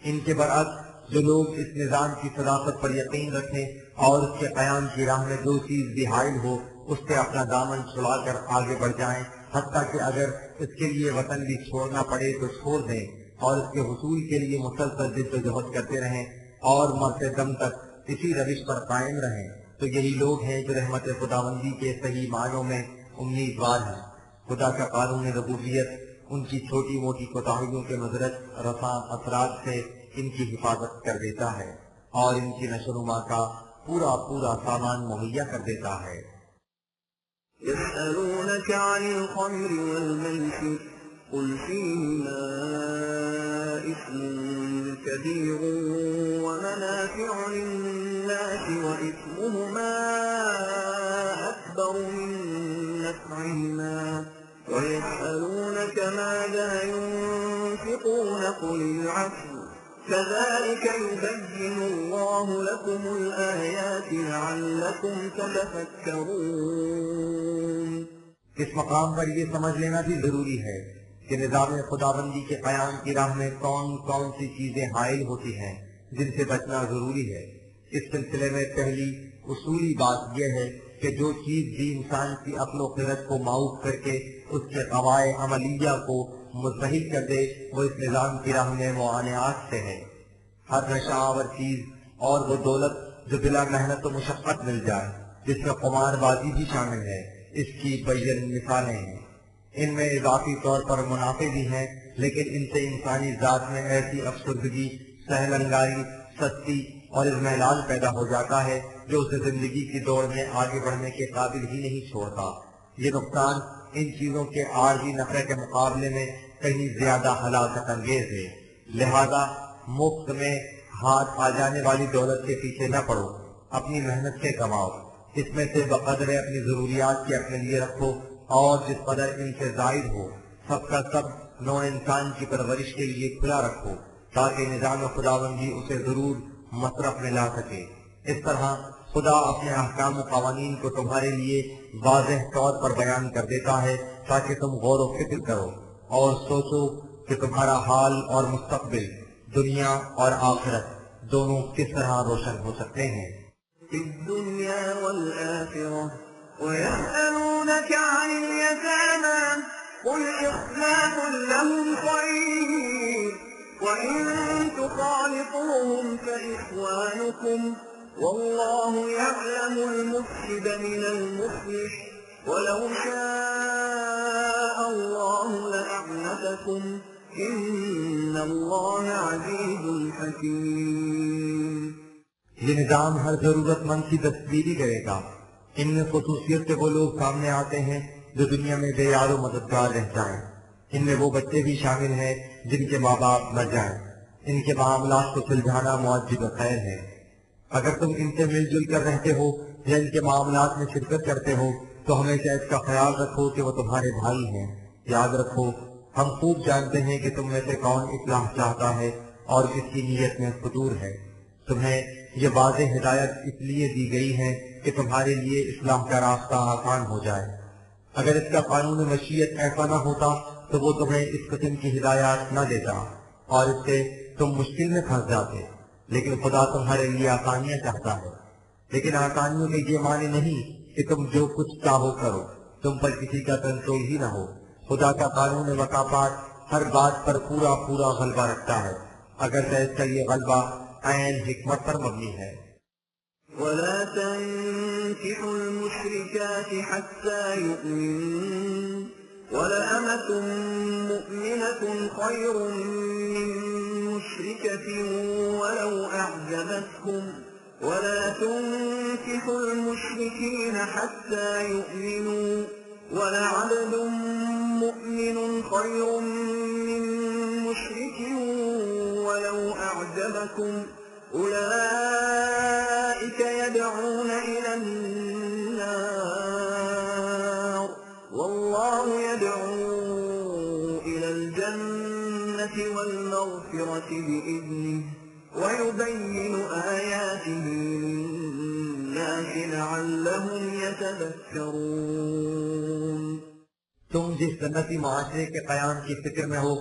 ان کے برعکس جو لوگ اس نظام کی صداقت پر یقین رکھیں اور اس کے قیام کی راہ میں جو چیز بھی حائل ہو اس سے اپنا دامن چھڑا کر آگے بڑھ جائیں، حتیٰ کہ اگر اس کے لیے وطن بھی چھوڑنا پڑے تو چھوڑ دیں، اور اس کے حصول کے لیے مسلسل جدوجہد کرتے رہیں اور مرتے دم تک اسی روش پر قائم رہیں، تو یہی لوگ ہیں جو رحمت خداوندی کے صحیح معنوں میں امیدوار ہیں۔ خدا کا قانون ربوبیت ان کی چھوٹی موٹی کوتاہیوں کے مضرت رفع اثرات سے ان کی حفاظت کر دیتا ہے اور ان کی نشو و نما کا پورا سامان مہیا کر دیتا ہے۔ يسألونك عن الخمر والميسر قل فيهما إثم كبير ومنافع للناس وإثمهما أكبر من نفعهما ويسألونك ماذا ينفقون قل العفو كذلك يبين الله لكم الآيات لعلكم تتفكرون۔ اس مقام پر یہ سمجھ لینا بھی ضروری ہے کہ نظام خداوندی کے قیام کی راہ میں کون کون سی چیزیں حائل ہوتی ہیں جن سے بچنا ضروری ہے۔ اس سلسلے میں پہلی اصولی بات یہ ہے کہ جو چیز بھی انسان کی عقل و خرد کو معوف کر کے اس کے قواعد عملیہ کو مستحیل کر دے وہ اس نظام کی راہ میں معانعات سے ہے۔ ہر نشہ آور چیز اور وہ دولت جو بلا محنت و مشقت مل جائے جس میں قمار بازی بھی شامل ہے اس کی بین مثالیں ہیں۔ ان میں اضافی طور پر منافع بھی ہیں، لیکن ان سے انسانی ذات میں ایسی افسردگی، سہل انگاری، سستی اور اضمحلال پیدا ہو جاتا ہے جو اسے زندگی کی دوڑ میں آگے بڑھنے کے قابل ہی نہیں چھوڑتا۔ یہ نقصان ان چیزوں کے عارضی نفع کے مقابلے میں کہیں زیادہ ہلاکت انگیز ہے، لہذا مفت میں ہاتھ آ جانے والی دولت کے پیچھے نہ پڑو، اپنی محنت سے کماؤ، اس میں سے بقدر اپنی ضروریات کے اپنے لیے رکھو، اور جس قدر ان سے زائد ہو سب کا سب نوع انسان کی پرورش کے لیے کھلا رکھو، تاکہ نظام خداوندی اسے ضرور مصرف میں لا سکے۔ اس طرح خدا اپنے احکام و قوانین کو تمہارے لیے واضح طور پر بیان کر دیتا ہے، تاکہ تم غور و فکر کرو اور سوچو کہ تمہارا حال اور مستقبل، دنیا اور آخرت دونوں کس طرح روشن ہو سکتے ہیں۔ في الدنيا والآخرة ويسألونك عن اليتامى قل إصلاح لهم خير وإن تخالطوهم فإخوانكم والله يعلم المفسد من المصلح ولو شاء الله لأعنتكم إن الله عزيز حكيم۔ یہ نظام ہر ضرورت مند کی دستگیری کرے گا۔ ان میں خصوصیت سے وہ لوگ سامنے آتے ہیں جو دنیا میں بے یار و مددگار رہ جائیں۔ ان میں وہ بچے بھی شامل ہیں جن کے ماں باپ مر جائیں۔ ان کے معاملات کو سلجھانا معجب خیر ہے۔ اگر تم ان سے مل جل کر رہتے ہو یا ان کے معاملات میں شرکت کرتے ہو تو ہمیشہ اس کا خیال رکھو کہ وہ تمہارے بھائی ہیں۔ یاد رکھو ہم خوب جانتے ہیں کہ تم میں سے کون اصلاح چاہتا ہے اور کس کی نیت میں فطور ہے۔ تمہیں یہ واضح ہدایت اس لیے دی گئی ہے کہ تمہارے لیے اصلاح کا راستہ آسان ہو جائے۔ اگر اس کا قانون مشیت ایسا نہ ہوتا تو وہ تمہیں اس قسم کی ہدایات نہ دیتا اور اس سے تم مشکل میں پھنس جاتے، لیکن خدا تمہارے لیے آسانیاں چاہتا ہے۔ لیکن آسانیوں کے یہ معنی نہیں کہ تم جو کچھ چاہو کرو، تم پر کسی کا کنٹرول ہی نہ ہو۔ خدا کا قانون وقافات ہر بات پر پورا غلبہ رکھتا ہے، اگرچہ اس کا یہ غلبہ عین حکمت پر مبنی ہے۔ ولا تنكحوا المشركات حتى يؤمنوا ولأمة مؤمنة خير من مشركة ولو أعجبتكم ولا تنكحوا المشركين حتى يؤمنوا ولعبد مؤمن خير من مشرك ولو أعجبكم أولئك يدعون إلى النار والله يدعو إلى الجنة والمغفرة بإذنه ويبين آياته للناس لعلهم يتذكرون۔ تم جس جنتی معاشرے کے قیام کی فکر میں ہو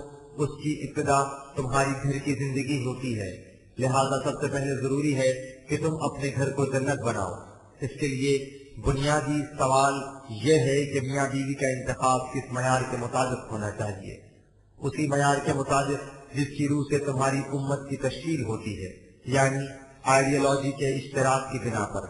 اس کی ابتدا تمہاری گھر کی زندگی ہوتی ہے، لہذا سب سے پہلے ضروری ہے کہ تم اپنے گھر کو جنت بناؤ۔ اس کے لیے بنیادی سوال یہ ہے کہ میاں بیوی کا انتخاب کس معیار کے مطابق ہونا چاہیے، اسی معیار کے مطابق جس کی روح سے تمہاری امت کی تشکیل ہوتی ہے، یعنی آئیڈیالوجی کے اشتراک کی بنا پر۔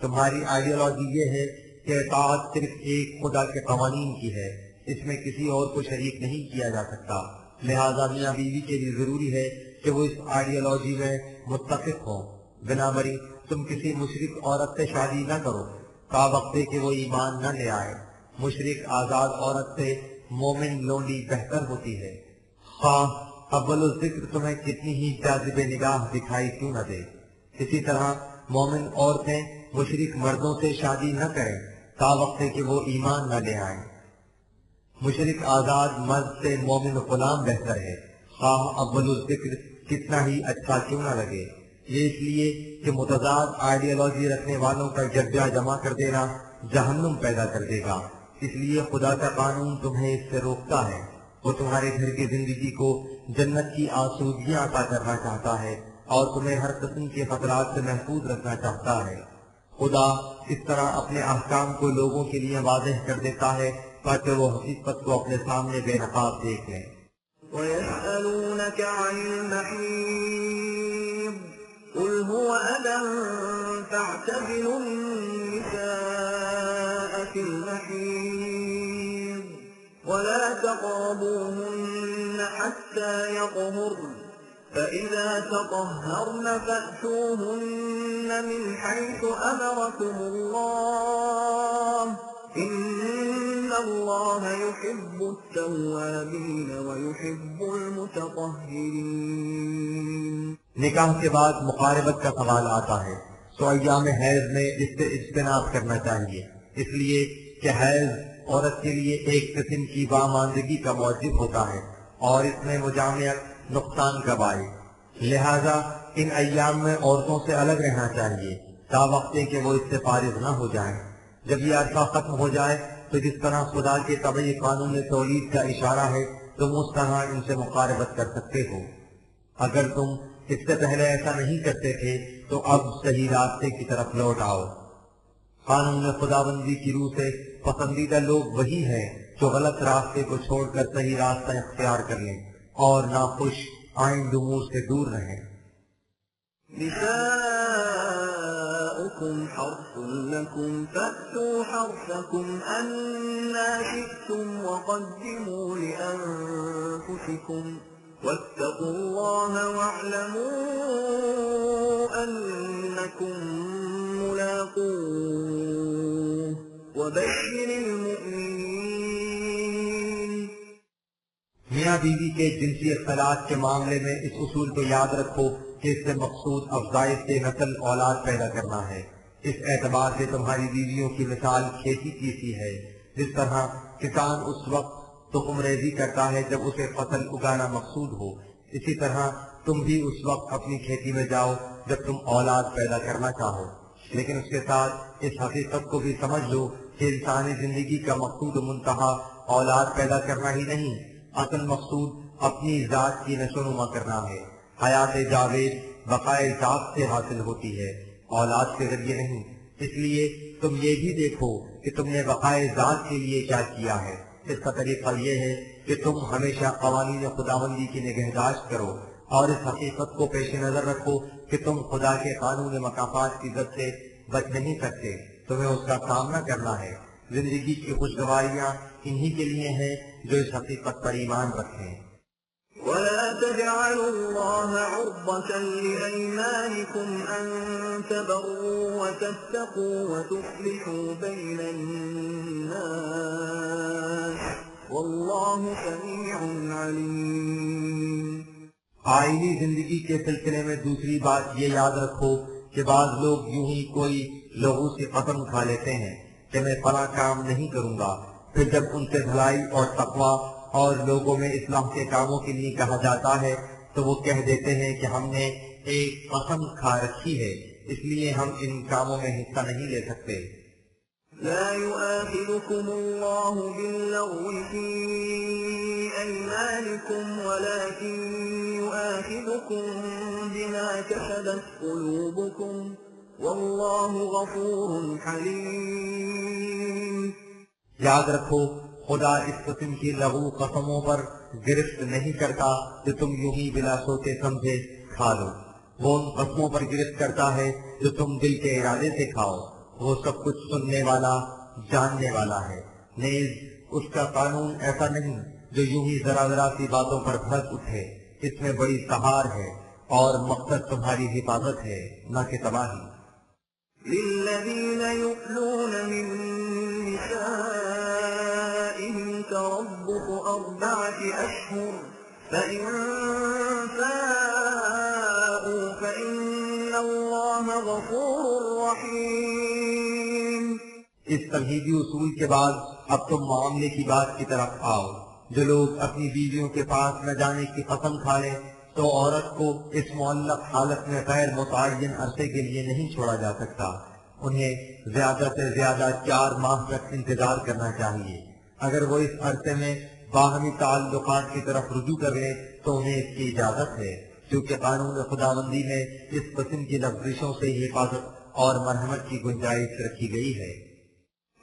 تمہاری آئیڈیالوجی یہ ہے کہ اطاعت صرف ایک خدا کے قوانین کی ہے، اس میں کسی اور کو شریک نہیں کیا جا سکتا، لہذا میاں بیوی کے لیے ضروری ہے کہ وہ اس آئیڈیالوجی میں متفق ہوں۔ بنا بری تم کسی مشرک عورت سے شادی نہ کرو تا وقت کہ وہ ایمان نہ لے آئے۔ مشرک آزاد عورت سے مومن لونڈی بہتر ہوتی ہے، خواہ اول الذکر تمہیں کتنی ہی جاذب نگاہ دکھائی کیوں نہ دے۔ اسی طرح مومن عورتیں مشرک مردوں سے شادی نہ کریں تا وقت کہ وہ ایمان نہ لے آئیں۔ مشرک آزاد مرد سے مومن غلام بہتر ہے، خواہ اول الذکر کتنا ہی اچھا کیوں نہ لگے۔ یہ اس لیے کہ متضاد آئیڈیالوجی رکھنے والوں کا جبجہ جمع کر دینا جہنم پیدا کر دے گا۔ اس لیے خدا کا قانون تمہیں اس سے روکتا ہے۔ وہ تمہارے گھر کی زندگی کو جنت کی آسودگیاں عطا کرنا چاہتا ہے اور تمہیں ہر قسم کے خطرات سے محفوظ رکھنا چاہتا ہے۔ خدا اس طرح اپنے احکام کو لوگوں کے لیے واضح کر دیتا ہے تاکہ وہ حقیقت کو اپنے سامنے بے نقاب دیکھ لیں۔ وَيَسْأَلُونَكَ عَنِ الْمَحِيضِ قُلْ هُوَ أَذًى فَاعْتَزِلُوا النِّسَاءَ فِي الْمَحِيضِ وَلَا تَقْرَبُوهُنَّ حَتَّى يَطْهُرْنَ فَإِذَا تَطَهَّرْنَ فَأْتُوهُنَّ مِنْ حَيْثُ أَمَرَكُمُ اللَّهُ إِنَّ اللَّهَ يُحِبُّ التَّوَّابِينَ وَيُحِبُّ الْمُتَطَهِّرِينَ۔ نکاح کے بعد مقاربت کا سوال آتا ہے تو ایام حیض میں اس سے اجتناب کرنا چاہیے، اس لیے کہ حیض عورت کے لیے ایک قسم کی باماندگی کا موجب ہوتا ہے اور اس میں مجامعت نقصان کا باعث، لہذا ان ایام میں عورتوں سے الگ رہنا چاہیے تا وقت کہ وہ اس سے فارغ نہ ہو جائیں۔ جب یہ عرصہ ختم ہو جائے تو جس طرح خدا کے طبعی قانون تولید کا اشارہ ہے تم اس طرح ان سے مقاربت کر سکتے ہو۔ اگر تم اس سے پہلے ایسا نہیں کرتے تھے تو اب صحیح راستے کی طرف لوٹ آؤ۔ قانون خداوندی کی روح سے پسندیدہ لوگ وہی ہیں جو غلط راستے کو چھوڑ کر صحیح راستہ اختیار کر لیں اور ناخوش آئند امور سے دور رہیں۔ نساؤكم حرث لكم فأتوا حرثكم أنى شئتم وقدموا لأنفسكم واتقوا الله واعلموا أنكم ملاقوه وبشر المؤمنين۔ میاں بیوی کے جنسی اختلاط کے معاملے میں اس اصول کو یاد رکھو کہ اس سے مقصود افزائش سے نسل اولاد پیدا کرنا ہے۔ اس اعتبار سے تمہاری بیویوں کی مثال کھیتی کی سی ہے، جس طرح کسان اس وقت تخم ریزی کرتا ہے جب اسے فصل اگانا مقصود ہو، اسی طرح تم بھی اس وقت اپنی کھیتی میں جاؤ جب تم اولاد پیدا کرنا چاہو، لیکن اس کے ساتھ اس حقیقت کو بھی سمجھ لو کہ انسانی زندگی کا مقصود و منتہا اولاد پیدا کرنا ہی نہیں، اصل مقصود اپنی ذات کی نشو نما کرنا ہے۔ حیات جاوید بقائے ذات سے حاصل ہوتی ہے، اولاد کے ذریعے نہیں۔ اس لیے تم یہ بھی دیکھو کہ تم نے بقائے ذات کے لیے کیا کیا ہے۔ اس کا طریقہ یہ ہے کہ تم ہمیشہ قوانین خداوندی کی نگہداشت کرو اور اس حقیقت کو پیش نظر رکھو کہ تم خدا کے قانون مکافات کی ضد سے بچ نہیں سکتے، تمہیں اس کا سامنا کرنا ہے۔ زندگی کی خوشگواریاں انہی کے لیے ہیں جو اس حقیقت پر ایمان رکھیں۔ ولا تجعلوا الله عرضة لأيمانكم أن تبروا وتتقوا وتصلحوا بين الناس والله سميع عليم۔ آئینی زندگی کے سلسلے میں دوسری بات یہ یاد رکھو کہ بعض لوگ یوں ہی کوئی لوگوں سے قسم کھا لیتے ہیں کہ میں فلاں کام نہیں کروں گا، پھر جب ان سے بھلائی اور تقویٰ اور لوگوں میں اصلاح کے کاموں کے لیے کہا جاتا ہے تو وہ کہہ دیتے ہیں کہ ہم نے ایک قسم کھا رکھی ہے، اس لیے ہم ان کاموں میں حصہ نہیں لے سکتے۔ لا يؤاخذكم الله باللغو في أيمانكم ولكن يؤاخذكم بما كسبت قلوبكم والله غفور حليم۔ یاد رکھو خدا اس قسم کی لغو قسموں پر گرفت نہیں کرتا جو تم یوں ہی بلا سوچے سمجھے کھا لو، وہ ان قسموں پر گرفت کرتا ہے جو تم دل کے ارادے سے کھاؤ، وہ سب کچھ سننے والا جاننے والا ہے۔ نیز اس کا قانون ایسا نہیں جو یوں ہی ذرا ذرا سی باتوں پر بھڑک اٹھے، اس میں بڑی سہار ہے اور مقصد تمہاری حفاظت ہے نہ کہ تباہی۔ للذين يؤلون من نسائهم تربص 4 أشهر فإن فاءوا فإن الله غفور رحيم۔ اس تمہیدی اصول کے بعد اب تم معاملے کی بات کی طرف آؤ۔ جو لوگ اپنی بیویوں کے پاس نہ جانے کی قسم کھا لیں تو عورت کو اس معلق حالت میں غیر متعین عرصے کے لیے نہیں چھوڑا جا سکتا، انہیں زیادہ سے زیادہ 4 ماہ تک انتظار کرنا چاہیے۔ اگر وہ اس عرصے میں باہمی تعلقات کی طرف رجوع کر لیں تو انہیں اس کی اجازت ہے، کیونکہ قانون خداوندی میں اس قسم کی لفظشوں سے حفاظت اور مرحمت کی گنجائش رکھی گئی ہے۔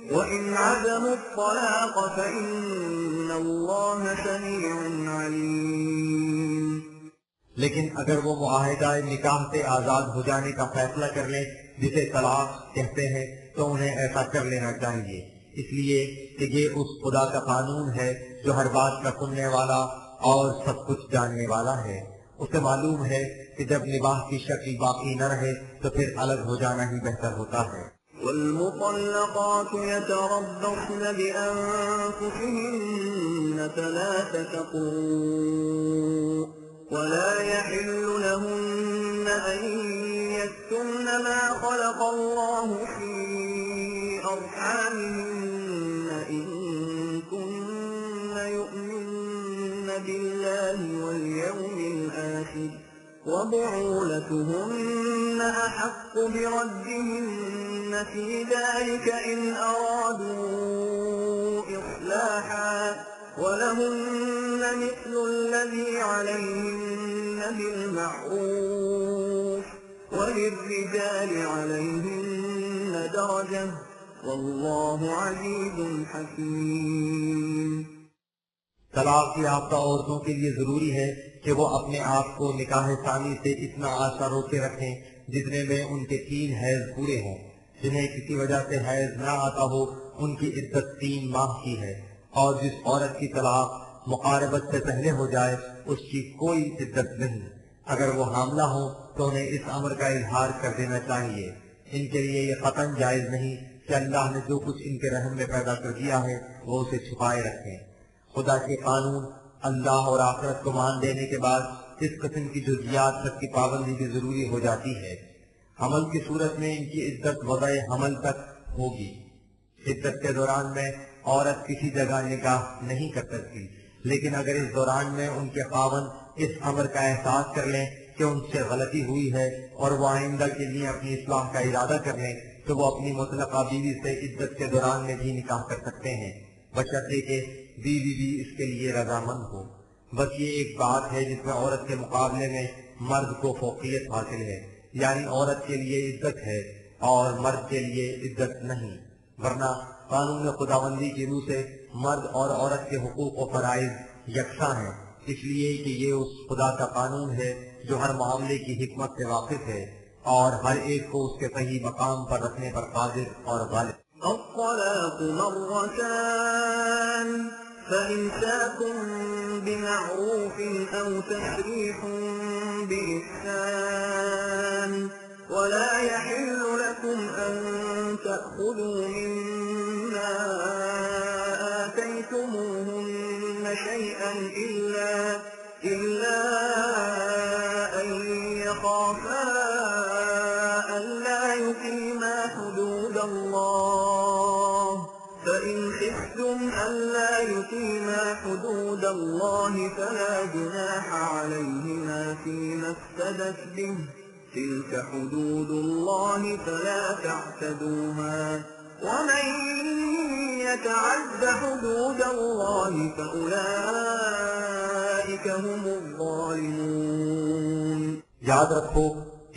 وَإِنْ عَزَمُوا الطَّلَاقَ فَإِنَّ اللَّهَ سَمِيعٌ عَلِيمٌ۔ لیکن اگر وہ معاہدہ نکاح سے آزاد ہو جانے کا فیصلہ کر لیں جسے طلاق کہتے ہیں تو انہیں ایسا کر لینا چاہیے، اس لیے کہ یہ اس خدا کا قانون ہے جو ہر بات کا سننے والا اور سب کچھ جاننے والا ہے۔ اسے معلوم ہے کہ جب نباہ کی شکل باقی نہ رہے تو پھر الگ ہو جانا ہی بہتر ہوتا ہے۔ والمطلقات يتربصن بأنفسهن 3 قروء ولا يحل لهن أن يكتمن ما خلق الله في أرحامهن إن كن يؤمن بالله واليوم الآخر وبعولتهن أحق بردهن في ذلك إن أرادوا إصلاحا ولهن مثل الذي عليهن بالمعروف وللرجال عليهن درجة والله عزيز حكيم. طلاق یافتہ عورتوں کے لیے ضروری ہے کہ وہ اپنے آپ کو نکاح ثانی سے اتنا عرصہ روکے رکھیں جتنے میں ان کے 3 حیض پورے ہوں. جنہیں کسی وجہ سے حیض نہ آتا ہو ان کی عدت 3 ماہ کی ہے، اور جس عورت کی طلاق مقاربت سے پہلے ہو جائے اس کی کوئی عدت نہیں. اگر وہ حاملہ ہوں تو انہیں اس امر کا اظہار کر دینا چاہیے. ان کے لیے یہ قطعاً جائز نہیں کہ اللہ نے جو کچھ ان کے رحم میں پیدا کر دیا ہے وہ اسے چھپائے رکھیں. خدا کے قانون اللہ اور آخرت کو مان لینے کے بعد اس قسم کی جزیات تک کی پابندی بھی ضروری ہو جاتی ہے. حمل کی صورت میں ان کی عدت وضع حمل تک ہوگی. عدت کے دوران میں عورت کسی جگہ نکاح نہیں کر سکتی، لیکن اگر اس دوران میں ان کے خاوند اس امر کا احساس کر لیں کہ ان سے غلطی ہوئی ہے اور وہ آئندہ کے لیے اپنی اصلاح کا ارادہ کر لیں تو وہ اپنی مطلقہ بیوی سے عدت کے دوران میں بھی نکاح کر سکتے ہیں، بشرطے کہ بیوی بھی اس کے لیے رضامند ہو. بس یہ ایک بات ہے جس میں عورت کے مقابلے میں مرد کو فوقیت حاصل ہے، یعنی عورت کے لیے عزت ہے اور مرد کے لیے عزت نہیں. ورنہ قانون خداوندی کی روح سے مرد اور عورت کے حقوق و فرائض یکساں ہیں، اس لیے کہ یہ اس خدا کا قانون ہے جو ہر معاملے کی حکمت سے واقف ہے اور ہر ایک کو اس کے صحیح مقام پر رکھنے پر قادر اور غالب. الطلاق مرتان فإمساك بمعروف أو تسريح بإحسان ولا يحل لكم أن تأخذوا مما آتيتموهن شيئا إلا أن يخافا ألا يقيما حدود الله فإن خفتم ألا يقيما حدود الله فلا جناح عليهما فيما افتدت به تلك حدود الله فلا تعتدوها ومن يتعد حدود الله فأولئك هم الظالمون. یاد رکھو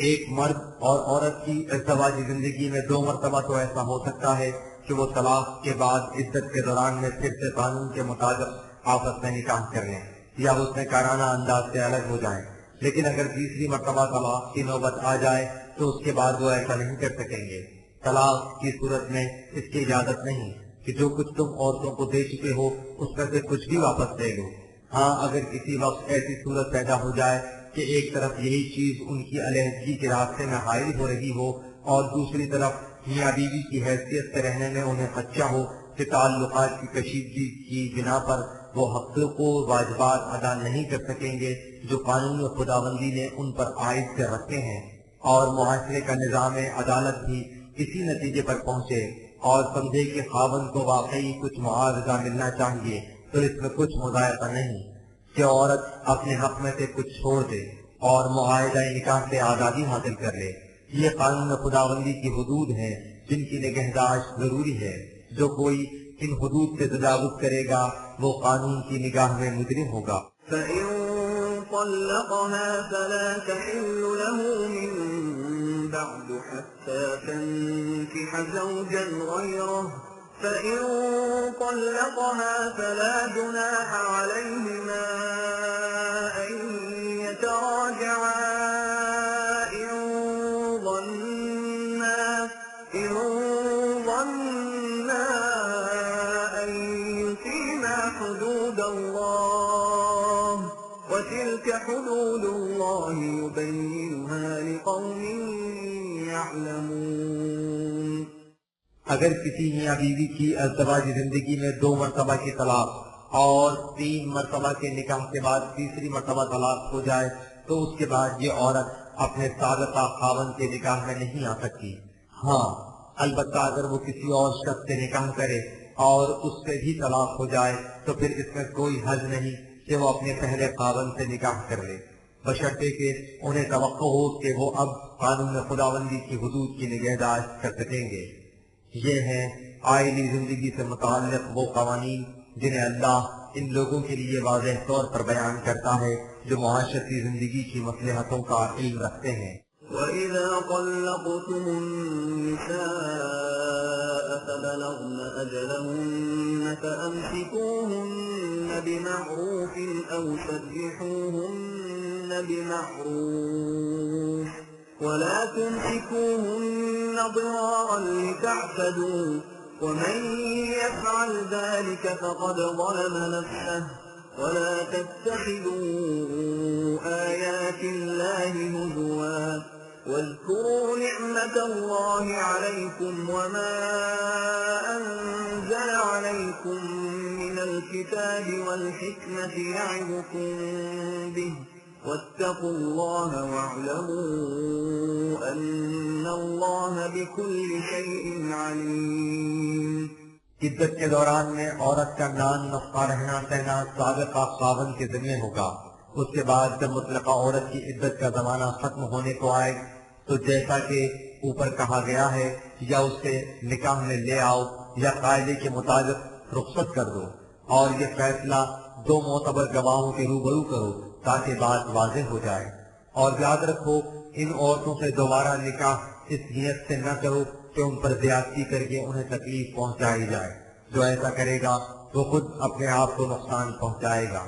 ایک مرد اور عورت کی ازدواجی زندگی میں 2 مرتبہ تو ایسا ہو سکتا ہے کہ وہ طلاق کے بعد عدت کے دوران میں پھر سے قانون کے مطابق آپس میں نکاح کر لیں یا اس میں کارانہ انداز سے الگ ہو جائیں. لیکن اگر تیسری مرتبہ طلاق کی نوبت آ جائے تو اس کے بعد وہ ایسا نہیں کر سکیں گے. طلاق کی صورت میں اس کی اجازت نہیں کہ جو کچھ تم عورتوں کو دے چکے ہو اس میں سے کچھ بھی واپس لے لو. ہاں اگر کسی وقت ایسی صورت پیدا ہو جائے کہ ایک طرف یہی چیز ان کی علیحدگی کے راستے میں حائل ہو رہی ہو اور دوسری طرف میاں بیوی کی حیثیت سے رہنے میں انہیں خدشہ ہو کہ تعلقات کی کشیدگی کی بنا پر وہ حقوق و واجبات ادا نہیں کر سکیں گے جو قانون خداوندی نے ان پر عائد کر رکھے ہیں، اور معاشرے کا نظام عدالت بھی اسی نتیجے پر پہنچے اور سمجھے کہ خاوند کو واقعی کچھ معاوضہ ملنا چاہیے، تو اس میں کچھ مضایقہ نہیں کہ عورت اپنے حق میں سے کچھ چھوڑ دے اور معاہدہ نکاح سے آزادی حاصل کر لے. یہ قانون خداوندی کی حدود ہیں جن کی نگہداشت ضروری ہے. جو کوئی ان حدود سے تجاوز کرے گا وہ قانون کی نگاہ میں مجرم ہوگا. فَإِن طَلَّقَهَا فَلَا تَحِلُّ لَهُ مِن بَعْدُ حَتَّى تَنكِحَ زَوْجًا غَيْرَهُ فَإِن طَلَّقَهَا فَلَا جُنَاحَ عَلَيْهِمَا أَن يَتَرَاجَعَا إِن ظَنَّا أَن يُقِيمَا حُدُودَ اللَّهِ وَتِلْكَ حُدُودُ اللَّهِ يُبَيِّنُهَا لِقَوْمٍ يَعْلَمُونَ. اگر کسی میاں بیوی کی ازدواجی زندگی میں 2 مرتبہ کی طلاق اور 3 مرتبہ کے نکاح کے بعد تیسری مرتبہ طلاق ہو جائے تو اس کے بعد یہ عورت اپنے سابقہ خاوند کے نکاح میں نہیں آ سکتی۔ ہاں البتہ اگر وہ کسی اور شخص سے نکاح کرے اور اس سے بھی طلاق ہو جائے تو پھر اس میں کوئی حرج نہیں کہ وہ اپنے پہلے خاوند سے نکاح کر لے، بشرطے کہ انہیں توقع ہو کہ وہ اب قانون خداوندی کی حدود کی نگہداشت کر سکیں گے۔ یہ ہیں آئلی زندگی سے متعلق وہ قوانین جنہیں اللہ ان لوگوں کے لیے واضح طور پر بیان کرتا ہے جو معاشرتی زندگی کی مصلحتوں کا علم رکھتے ہیں۔ وَإِذَا طَلَّقْتُمُ النِّسَاءَ فَبَلَغْنَ أَجَلَهُنَّ فَأَمْسِكُوهُنَّ بِمَعْرُوفٍ أَوْ سَرِّحُوهُنَّ بِمَعْرُوفٍ وَلَا تُمْسِكُوهُنَّ ضِرَارًا لِتَعْتَدُوا وَمَن يَفْعَلْ ذَلِكَ فَقَدْ ظَلَمَ نَفْسَهُ وَلَا تَتَّخِذُوا آيَاتِ اللَّهِ هُزُوًا واذكروا نعمة الله عليكم وما أنزل عليكم من الكتاب والحكمة يعظكم به واتقوا الله واعلموا أن الله بكل شيء عليم۔ عدت کے دوران میں عورت کا نان نفقہ رہنا سہنا سابقہ خاوند کے ذمہ ہوگا۔ اس کے بعد جب مطلقہ عورت کی عدت کا زمانہ ختم ہونے کو آئے تو جیسا کہ اوپر کہا گیا ہے یا اس سے نکاح میں لے آؤ یا قاعدے کے مطابق رخصت کر دو، اور یہ فیصلہ 2 معتبر گواہوں کے روبرو کرو تاکہ بات واضح ہو جائے۔ اور یاد رکھو ان عورتوں سے دوبارہ نکاح اس نیت سے نہ کرو کہ ان پر زیادتی کر کے انہیں تکلیف پہنچائی جائے۔ جو ایسا کرے گا وہ خود اپنے آپ کو نقصان پہنچائے گا۔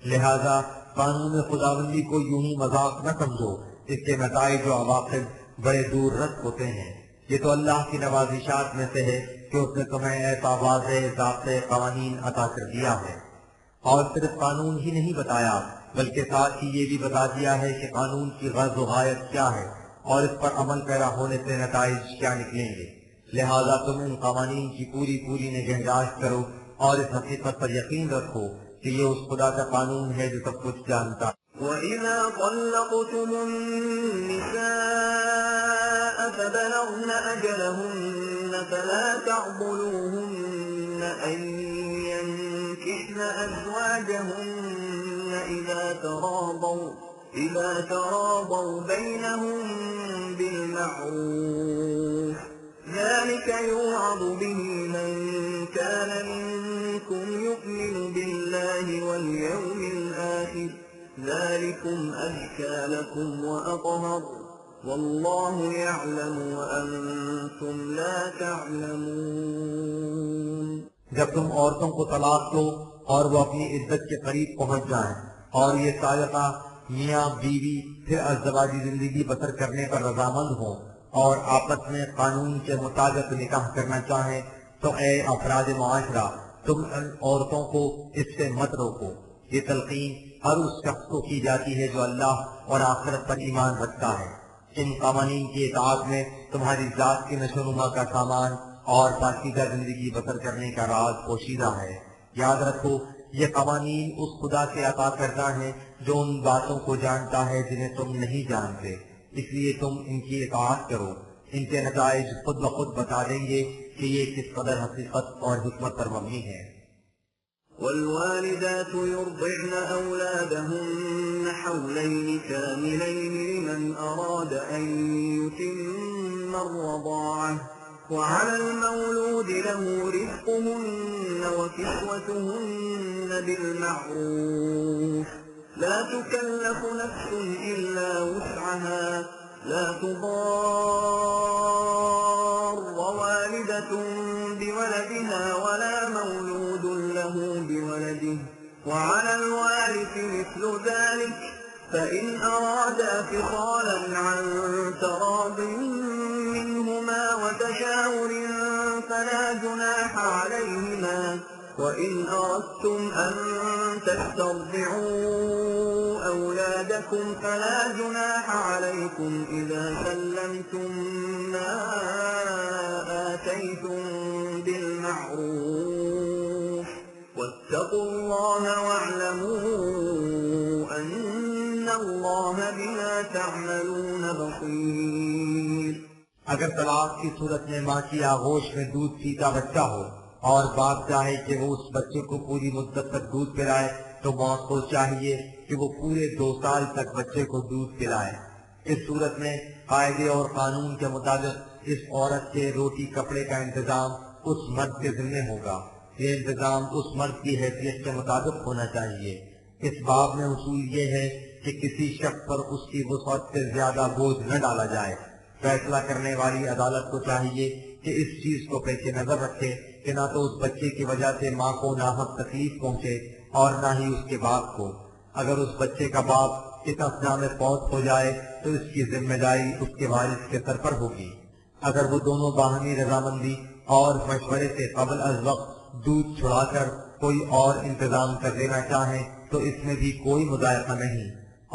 لہذا قانون خداوندی کو یوں ہی مذاق نہ سمجھو، اس کے نتائج و عواقب بڑے دور رس ہوتے ہیں۔ یہ تو اللہ کی نوازشات میں سے ہے کہ اس نے تمہیں ایسا واضح ضابطۂ قوانین عطا کر دیا ہے، اور صرف قانون ہی نہیں بتایا بلکہ ساتھ ہی یہ بھی بتا دیا ہے کہ قانون کی غرض و غایت کیا ہے اور اس پر عمل پیرا ہونے سے نتائج کیا نکلیں گے۔ لہذا تم ان قوانین کی پوری نگہداشت کرو اور اس حقیقت پر یقین رکھو کہ یہ اس خدا کا قانون ہے جو سب کچھ جانتا ہے۔ وَإِذَا طَلَّقْتُمُ النِّسَاءَ فَبَلَغْنَ أَجَلَهُنَّ فَلَا تَعْضُلُوهُنَّ أَن يَنكِحْنَ أَزْوَاجَهُنَّ إِذَا تَرَاضَوْا بَيْنَهُم بِالْمَعْرُوفِ ذَلِكَ يُوعَظُ بِهِ مَن كَانَ مِنكُمْ يُؤْمِنُ بِاللَّهِ وَالْيَوْمِ الْآخِرِ ذَلِكُمْ أَزْكَى لَكُمْ وَأَطْهَرُ وَاللَّهُ يَعْلَمُ وَأَنتُمْ لَا تَعْلَمُونَ۔ جب تم عورتوں کو طلاق دو اور وہ اپنی عدت کے قریب پہنچ جائیں اور یہ سابقہ میاں بیوی پھر ازدواجی زندگی بسر کرنے پر رضامند ہوں اور آپس میں قانون کے مطابق نکاح کرنا چاہیں تو اے افراد معاشرہ تم ان عورتوں کو اس سے مت روکو۔ یہ تلقین ہر اس شخص کو کی جاتی ہے جو اللہ اور آخرت پر ایمان رکھتا ہے۔ ان قوانین کی اطاعت میں تمہاری ذات کی نشو و نما کا سامان اور پاکیزہ زندگی بسر کرنے کا راز پوشیدہ ہے۔ یاد رکھو یہ قوانین اس خدا سے عطا کردہ ہیں جو ان باتوں کو جانتا ہے جنہیں تم نہیں جانتے، اس لیے تم ان کی اطاعت کرو۔ ان کے نتائج خود بخود بتا دیں گے کہ یہ کس قدر حقیقت اور حکمت پر مبنی ہے۔ والوالدات يرضعن أولادهن حولين كاملين لمن أراد أن يتم الرضاعة وعلى المولود له رزقهن وكسوتهن بالمعروف لا تكلف نفس إلا وسعها لا تضار والدة بولدها ولا مولود له بولده وعلى الوارث مثل ذلك فإن أرادا فصالا عن تراض منهما وتشاور فلا جناح عليهما وإن أردتم أن تسترضعوا أولادكم فلا جناح عليكم إذا سلمتم ما آتيتم بالمعروف واتقوا الله واعلموا أن الله بما تعملون بصير. اگر طلاق کی صورت میں ماں کی آغوش میں دودھ پیتا بچہ ہو اور باپ چاہے کہ وہ اس بچے کو پوری مدت تک دودھ پلائے تو موت کو چاہیے کہ وہ پورے 2 سال تک بچے کو دودھ پلائے. اس صورت میں قاعدے اور قانون کے مطابق اس عورت کے روٹی کپڑے کا انتظام اس مرد کے ذمہ ہوگا. یہ انتظام اس مرد کی حیثیت کے مطابق ہونا چاہیے. اس باب میں اصول یہ ہے کہ کسی شخص پر اس کی وسعت سے زیادہ بوجھ نہ ڈالا جائے. فیصلہ کرنے والی عدالت کو چاہیے کہ اس چیز کو پیش نظر رکھے کہ نہ تو اس بچے کی وجہ سے ماں کو ناحق تکلیف پہنچے اور نہ ہی اس کے باپ کو. اگر اس بچے کا باپ اس اثنا میں فوت ہو جائے تو اس کی ذمہ داری اس کے وارث کے سر پر ہوگی. اگر وہ دونوں باہمی رضامندی اور مشورے سے قبل از وقت دودھ چھڑا کر کوئی اور انتظام کر دینا چاہیں تو اس میں بھی کوئی مذائقہ نہیں.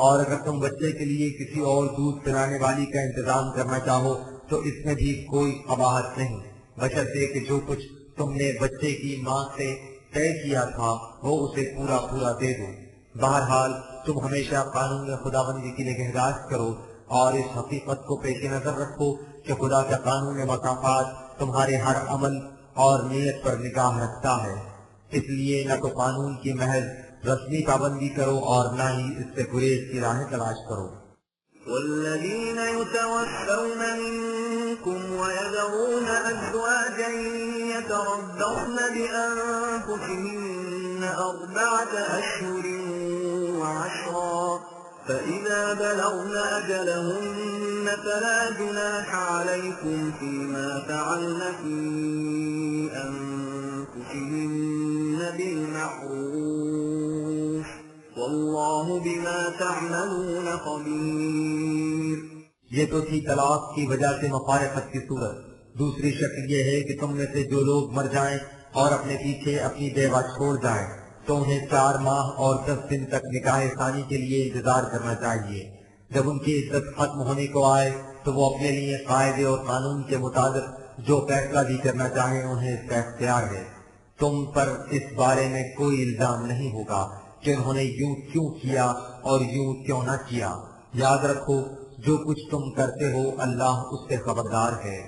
اور اگر تم بچے کے لیے کسی اور دودھ پلانے والی کا انتظام کرنا چاہو تو اس میں بھی کوئی قباحت نہیں، بشرطے کہ جو کچھ تم نے بچے کی ماں سے طے کیا تھا وہ اسے پورا پورا دے دو. بہرحال تم ہمیشہ قانون خداوندی کی نگہداشت کرو اور اس حقیقت کو پیش نظر رکھو کہ خدا کا قانون مکافات تمہارے ہر عمل اور نیت پر نگاہ رکھتا ہے. اس لیے نہ تو قانون کی محض رسمی پابندی کرو اور نہ ہی اس سے گریز کی راہیں تلاش کرو. والذين يتوفون منكم ويذرون أزواجا يتربصن بأنفسهن 4 أشهر و10 فإذا بلغن أجلهن فلا جناح عليكم فيما فعلن في أنفسهن بالمعروف والله بما تعملون خبير. یہ تو تھی طلاق کی وجہ سے مفارقت کی صورت. دوسری شکل یہ ہے کہ تم میں سے جو لوگ مر جائیں اور اپنے پیچھے اپنی بیوہ چھوڑ جائیں تو انہیں 4 ماہ اور 10 دن تک نکاح ثانی کے لیے انتظار کرنا چاہیے. جب ان کی عدت ختم ہونے کو آئے تو وہ اپنے لیے قاعدے اور قانون کے مطابق جو فیصلہ بھی کرنا چاہیں انہیں اس کا اختیار ہے. تم پر اس بارے میں کوئی الزام نہیں ہوگا کہ انہوں نے یوں کیوں کیا اور یوں کیوں نہ کیا. یاد رکھو جو کچھ تم کرتے ہو اللہ اس سے خبردار ہے.